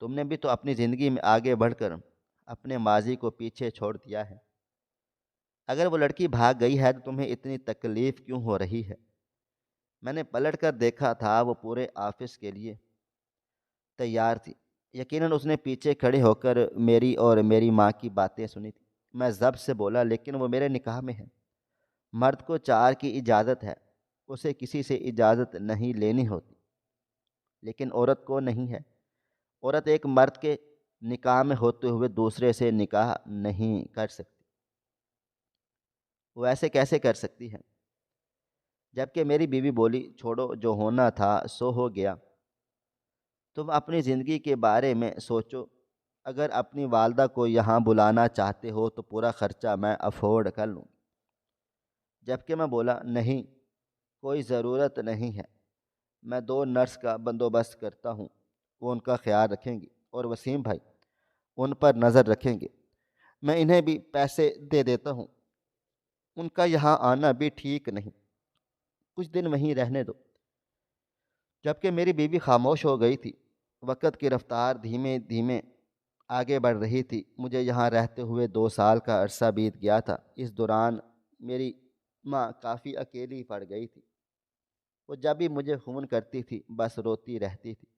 تم نے بھی تو اپنی زندگی میں آگے بڑھ کر اپنے ماضی کو پیچھے چھوڑ دیا ہے۔ اگر وہ لڑکی بھاگ گئی ہے تو تمہیں اتنی تکلیف کیوں ہو رہی ہے؟ میں نے پلٹ کر دیکھا تھا، وہ پورے آفس کے لیے تیار تھی۔ یقیناً اس نے پیچھے کھڑے ہو کر میری اور میری ماں کی باتیں سنی تھی۔ میں ضبط سے بولا، لیکن وہ میرے نکاح میں ہے۔ مرد کو 4 کی اجازت ہے، اسے کسی سے اجازت نہیں لینی ہوتی، لیکن عورت کو نہیں ہے۔ عورت ایک مرد کے نکاح میں ہوتے ہوئے دوسرے سے نکاح نہیں کر سکتی۔ وہ ایسے کیسے کر سکتی ہے؟ جبکہ میری بیوی بولی، چھوڑو، جو ہونا تھا سو ہو گیا، تم اپنی زندگی کے بارے میں سوچو۔ اگر اپنی والدہ کو یہاں بلانا چاہتے ہو تو پورا خرچہ میں افورڈ کر لوں۔ جبکہ میں بولا، نہیں، کوئی ضرورت نہیں ہے، میں 2 نرس کا بندوبست کرتا ہوں، وہ ان کا خیال رکھیں گی، اور وسیم بھائی ان پر نظر رکھیں گے، میں انہیں بھی پیسے دے دیتا ہوں، ان کا یہاں آنا بھی ٹھیک نہیں، کچھ دن وہیں رہنے دو۔ جبکہ میری بیوی خاموش ہو گئی تھی۔ وقت کی رفتار دھیمے دھیمے آگے بڑھ رہی تھی۔ مجھے یہاں رہتے ہوئے 2 سال کا عرصہ بیت گیا تھا۔ اس دوران میری ماں کافی اکیلی پڑ گئی تھی۔ وہ جب بھی مجھے فون کرتی تھی بس روتی رہتی تھی،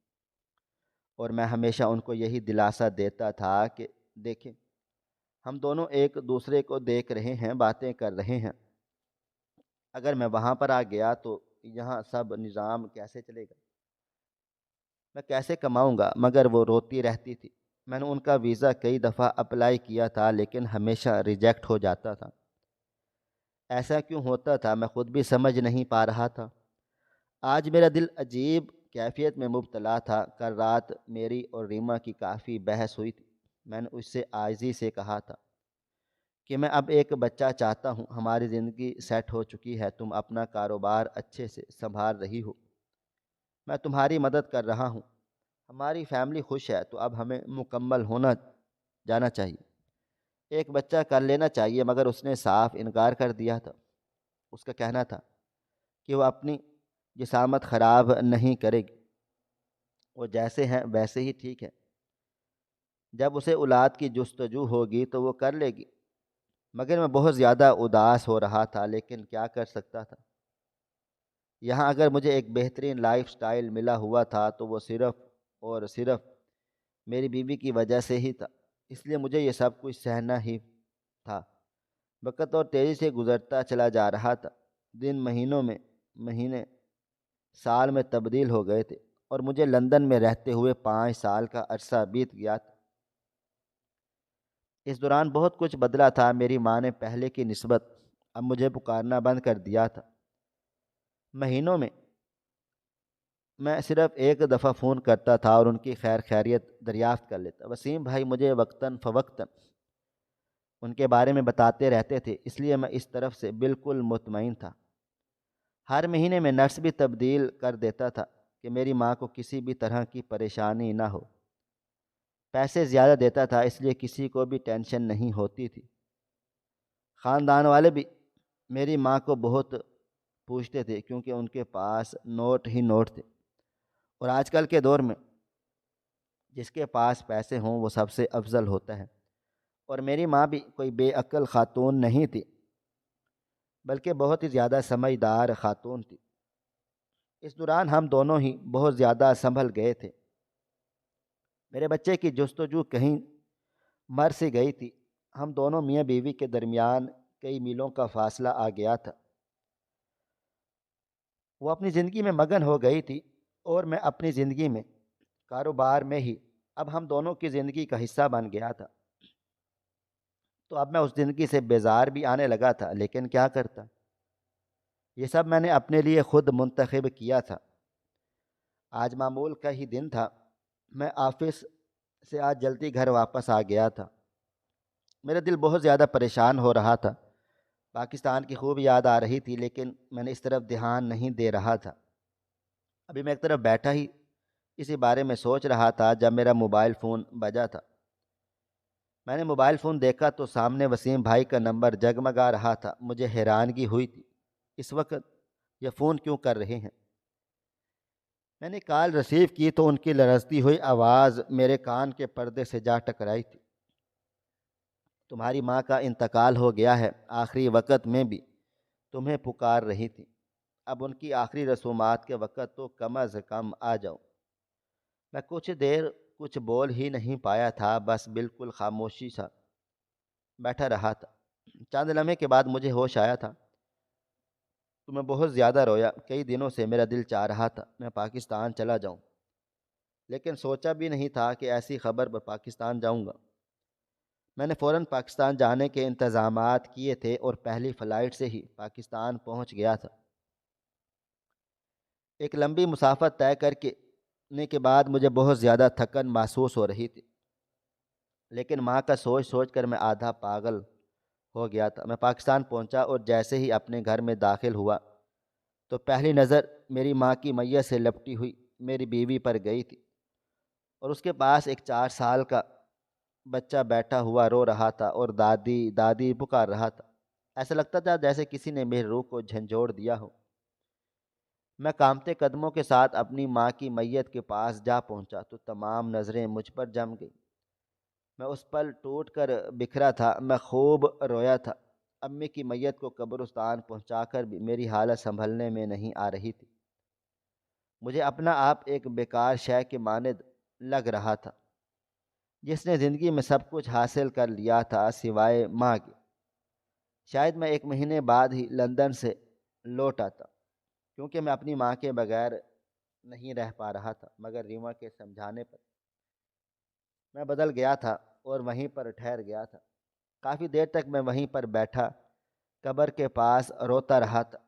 اور میں ہمیشہ ان کو یہی دلاسا دیتا تھا کہ دیکھیں، ہم دونوں ایک دوسرے کو دیکھ رہے ہیں، باتیں کر رہے ہیں۔ اگر میں وہاں پر آ گیا تو یہاں سب نظام کیسے چلے گا؟ میں کیسے کماؤں گا؟ مگر وہ روتی رہتی تھی۔ میں نے ان کا ویزا کئی دفعہ اپلائی کیا تھا لیکن ہمیشہ ریجیکٹ ہو جاتا تھا۔ ایسا کیوں ہوتا تھا میں خود بھی سمجھ نہیں پا رہا تھا۔ آج میرا دل عجیب کیفیت میں مبتلا تھا۔ کل رات میری اور ریما کی کافی بحث ہوئی تھی۔ میں نے اس سے عاجزی سے کہا تھا کہ میں اب ایک بچہ چاہتا ہوں، ہماری زندگی سیٹ ہو چکی ہے، تم اپنا کاروبار اچھے سے سنبھال رہی ہو، میں تمہاری مدد کر رہا ہوں، ہماری فیملی خوش ہے، تو اب ہمیں مکمل ہونا جانا چاہیے، ایک بچہ کر لینا چاہیے۔ مگر اس نے صاف انکار کر دیا تھا۔ اس کا کہنا تھا کہ وہ اپنی جسامت خراب نہیں کرے گی، وہ جیسے ہیں ویسے ہی ٹھیک ہے، جب اسے اولاد کی جستجو ہوگی تو وہ کر لے گی۔ مگر میں بہت زیادہ اداس ہو رہا تھا، لیکن کیا کر سکتا تھا؟ یہاں اگر مجھے ایک بہترین لائف سٹائل ملا ہوا تھا تو وہ صرف اور صرف میری بیوی کی وجہ سے ہی تھا، اس لیے مجھے یہ سب کچھ سہنا ہی تھا۔ وقت اور تیزی سے گزرتا چلا جا رہا تھا۔ دن مہینے سال میں تبدیل ہو گئے تھے، اور مجھے لندن میں رہتے ہوئے 5 سال کا عرصہ بیت گیا تھا۔ اس دوران بہت کچھ بدلا تھا۔ میری ماں نے پہلے کی نسبت اب مجھے پکارنا بند کر دیا تھا۔ مہینوں میں صرف ایک دفعہ فون کرتا تھا اور ان کی خیر خیریت دریافت کر لیتا۔ وسیم بھائی مجھے وقتاً فوقتاً ان کے بارے میں بتاتے رہتے تھے، اس لیے میں اس طرف سے بالکل مطمئن تھا۔ ہر مہینے میں نرس بھی تبدیل کر دیتا تھا کہ میری ماں کو کسی بھی طرح کی پریشانی نہ ہو۔ پیسے زیادہ دیتا تھا، اس لیے کسی کو بھی ٹینشن نہیں ہوتی تھی۔ خاندان والے بھی میری ماں کو بہت پوچھتے تھے، کیونکہ ان کے پاس نوٹ ہی نوٹ تھے، اور آج کل کے دور میں جس کے پاس پیسے ہوں وہ سب سے افضل ہوتا ہے۔ اور میری ماں بھی کوئی بے عقل خاتون نہیں تھی، بلکہ بہت ہی زیادہ سمجھدار خاتون تھی۔ اس دوران ہم دونوں ہی بہت زیادہ سنبھل گئے تھے۔ میرے بچے کی جستجو کہیں مر سی گئی تھی۔ ہم دونوں میاں بیوی کے درمیان کئی میلوں کا فاصلہ آ گیا تھا۔ وہ اپنی زندگی میں مگن ہو گئی تھی، اور میں اپنی زندگی میں، کاروبار میں ہی اب ہم دونوں کی زندگی کا حصہ بن گیا تھا۔ تو اب میں اس زندگی سے بیزار بھی آنے لگا تھا، لیکن کیا کرتا؟ یہ سب میں نے اپنے لیے خود منتخب کیا تھا۔ آج معمول کا ہی دن تھا۔ میں آفس سے آج جلدی گھر واپس آ گیا تھا۔ میرا دل بہت زیادہ پریشان ہو رہا تھا۔ پاکستان کی خوب یاد آ رہی تھی، لیکن میں نے اس طرف دھیان نہیں دے رہا تھا۔ ابھی میں ایک طرف بیٹھا ہی اسی بارے میں سوچ رہا تھا جب میرا موبائل فون بجا تھا۔ میں نے موبائل فون دیکھا تو سامنے وسیم بھائی کا نمبر جگمگا رہا تھا۔ مجھے حیرانگی ہوئی تھی، اس وقت یہ فون کیوں کر رہے ہیں؟ میں نے کال ریسیو کی تو ان کی لرزتی ہوئی آواز میرے کان کے پردے سے جا ٹکرائی تھی۔ تمہاری ماں کا انتقال ہو گیا ہے، آخری وقت میں بھی تمہیں پکار رہی تھی۔ اب ان کی آخری رسومات کے وقت تو کم از کم آ جاؤ۔ میں کچھ دیر کچھ بول ہی نہیں پایا تھا، بس بالکل خاموشی سا بیٹھا رہا تھا۔ چند لمحے کے بعد مجھے ہوش آیا تھا تو میں بہت زیادہ رویا۔ کئی دنوں سے میرا دل چاہ رہا تھا میں پاکستان چلا جاؤں، لیکن سوچا بھی نہیں تھا کہ ایسی خبر پر پاکستان جاؤں گا۔ میں نے فوراً پاکستان جانے کے انتظامات کیے تھے اور پہلی فلائٹ سے ہی پاکستان پہنچ گیا تھا۔ ایک لمبی مسافت طے کرنے کے بعد مجھے بہت زیادہ تھکن محسوس ہو رہی تھی، لیکن ماں کا سوچ سوچ کر میں آدھا پاگل ہو گیا تھا۔ میں پاکستان پہنچا اور جیسے ہی اپنے گھر میں داخل ہوا تو پہلی نظر میری ماں کی میت سے لپٹی ہوئی میری بیوی پر گئی تھی، اور اس کے پاس ایک 4 سال کا بچہ بیٹھا ہوا رو رہا تھا اور دادی دادی پکار رہا تھا۔ ایسا لگتا تھا جیسے کسی نے میری روح کو جھنجھوڑ دیا ہو۔ میں کانپتے قدموں کے ساتھ اپنی ماں کی میت کے پاس جا پہنچا تو تمام نظریں مجھ پر جم گئی۔ میں اس پر ٹوٹ کر بکھرا تھا۔ میں خوب رویا تھا۔ امی کی میت کو قبرستان پہنچا کر بھی میری حالت سنبھلنے میں نہیں آ رہی تھی۔ مجھے اپنا آپ ایک بیکار شے کے مانند لگ رہا تھا، جس نے زندگی میں سب کچھ حاصل کر لیا تھا سوائے ماں کے۔ شاید میں 1 مہینے بعد ہی لندن سے لوٹ آتا، کیونکہ میں اپنی ماں کے بغیر نہیں رہ پا رہا تھا، مگر ریما کے سمجھانے پر میں بدل گیا تھا اور وہیں پر ٹھہر گیا تھا۔ کافی دیر تک میں وہیں پر بیٹھا قبر کے پاس روتا رہا تھا،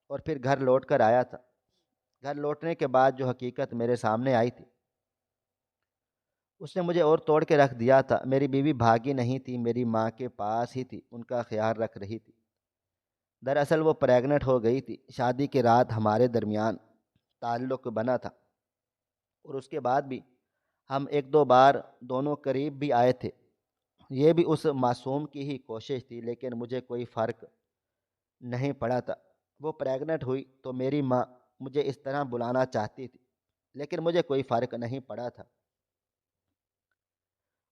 اور پھر گھر لوٹ کر آیا تھا۔ گھر لوٹنے کے بعد جو حقیقت میرے سامنے آئی تھی اس نے مجھے اور توڑ کے رکھ دیا تھا۔ میری بیوی بھاگی نہیں تھی، میری ماں کے پاس ہی تھی، ان کا خیال رکھ رہی تھی۔ دراصل وہ پریگننٹ ہو گئی تھی۔ شادی کی رات ہمارے درمیان تعلق بنا تھا، اور اس کے بعد بھی ہم 1-2 بار دونوں قریب بھی آئے تھے۔ یہ بھی اس معصوم کی ہی کوشش تھی، لیکن مجھے کوئی فرق نہیں پڑا تھا۔ وہ پریگننٹ ہوئی تو میری ماں مجھے اس طرح بلانا چاہتی تھی، لیکن مجھے کوئی فرق نہیں پڑا تھا۔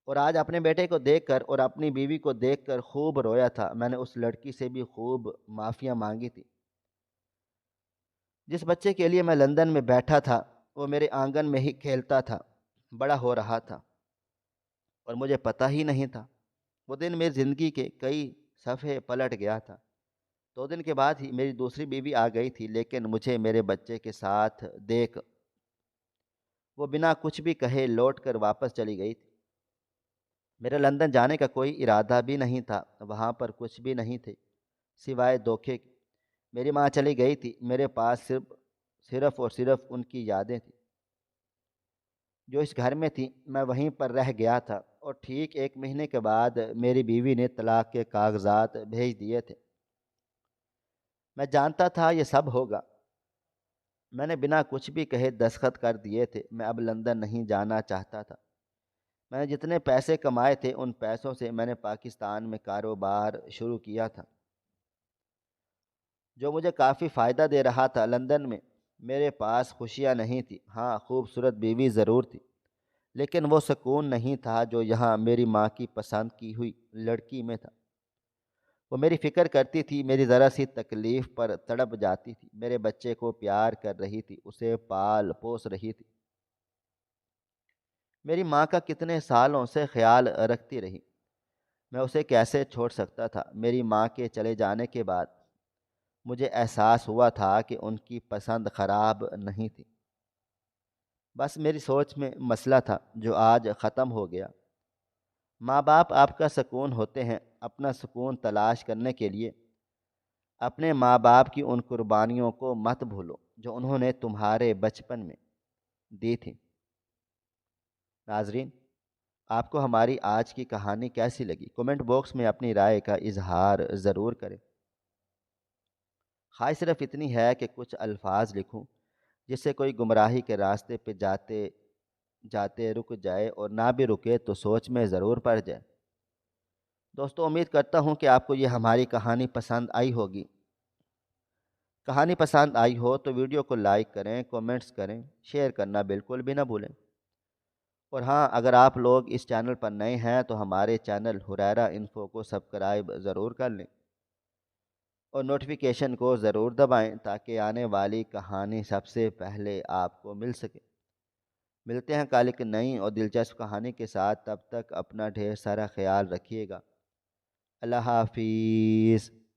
اور آج اپنے بیٹے کو دیکھ کر اور اپنی بیوی کو دیکھ کر خوب رویا تھا۔ میں نے اس لڑکی سے بھی خوب معافیاں مانگی تھی۔ جس بچے کے لیے میں لندن میں بیٹھا تھا وہ میرے آنگن میں ہی کھیلتا تھا، بڑا ہو رہا تھا، اور مجھے پتہ ہی نہیں تھا۔ وہ دن میری زندگی کے کئی صفحے پلٹ گیا تھا۔ 2 دن کے بعد ہی میری دوسری بیوی آ گئی تھی، لیکن مجھے میرے بچے کے ساتھ دیکھ وہ بنا کچھ بھی کہے لوٹ کر واپس چلی گئی تھی۔ میرا لندن جانے کا کوئی ارادہ بھی نہیں تھا، وہاں پر کچھ بھی نہیں تھے سوائے دھوکے کے۔ میری ماں چلی گئی تھی، میرے پاس صرف اور صرف ان کی یادیں تھیں جو اس گھر میں تھیں۔ میں وہیں پر رہ گیا تھا اور ٹھیک 1 مہینے کے بعد میری بیوی نے طلاق کے کاغذات بھیج دیے تھے۔ میں جانتا تھا یہ سب ہوگا، میں نے بنا کچھ بھی کہے دستخط کر دیے تھے۔ میں اب لندن نہیں جانا چاہتا تھا۔ میں نے جتنے پیسے کمائے تھے ان پیسوں سے میں نے پاکستان میں کاروبار شروع کیا تھا جو مجھے کافی فائدہ دے رہا تھا۔ لندن میں میرے پاس خوشیاں نہیں تھی، ہاں خوبصورت بیوی ضرور تھی، لیکن وہ سکون نہیں تھا جو یہاں میری ماں کی پسند کی ہوئی لڑکی میں تھا۔ وہ میری فکر کرتی تھی، میری ذرا سی تکلیف پر تڑپ جاتی تھی، میرے بچے کو پیار کر رہی تھی، اسے پال پوس رہی تھی۔ میری ماں کا کتنے سالوں سے خیال رکھتی رہی، میں اسے کیسے چھوڑ سکتا تھا؟ میری ماں کے چلے جانے کے بعد مجھے احساس ہوا تھا کہ ان کی پسند خراب نہیں تھی، بس میری سوچ میں مسئلہ تھا جو آج ختم ہو گیا۔ ماں باپ آپ کا سکون ہوتے ہیں۔ اپنا سکون تلاش کرنے کے لیے اپنے ماں باپ کی ان قربانیوں کو مت بھولو جو انہوں نے تمہارے بچپن میں دی تھی۔ ناظرین، آپ کو ہماری آج کی کہانی کیسی لگی؟ کومنٹ باکس میں اپنی رائے کا اظہار ضرور کریں۔ خواہش صرف اتنی ہے کہ کچھ الفاظ لکھوں جس سے کوئی گمراہی کے راستے پہ جاتے جاتے رک جائے، اور نہ بھی رکے تو سوچ میں ضرور پڑ جائے۔ دوستو، امید کرتا ہوں کہ آپ کو یہ ہماری کہانی پسند آئی ہوگی۔ کہانی پسند آئی ہو تو ویڈیو کو لائک کریں، کومنٹس کریں، شیئر کرنا بالکل بھی نہ بھولیں۔ اور ہاں، اگر آپ لوگ اس چینل پر نئے ہیں تو ہمارے چینل حریرہ انفو کو سبسکرائب ضرور کر لیں اور نوٹیفیکیشن کو ضرور دبائیں تاکہ آنے والی کہانی سب سے پہلے آپ کو مل سکے۔ ملتے ہیں کل ایک نئی اور دلچسپ کہانی کے ساتھ، تب تک اپنا ڈھیر سارا خیال رکھیے گا۔ اللہ حافظ۔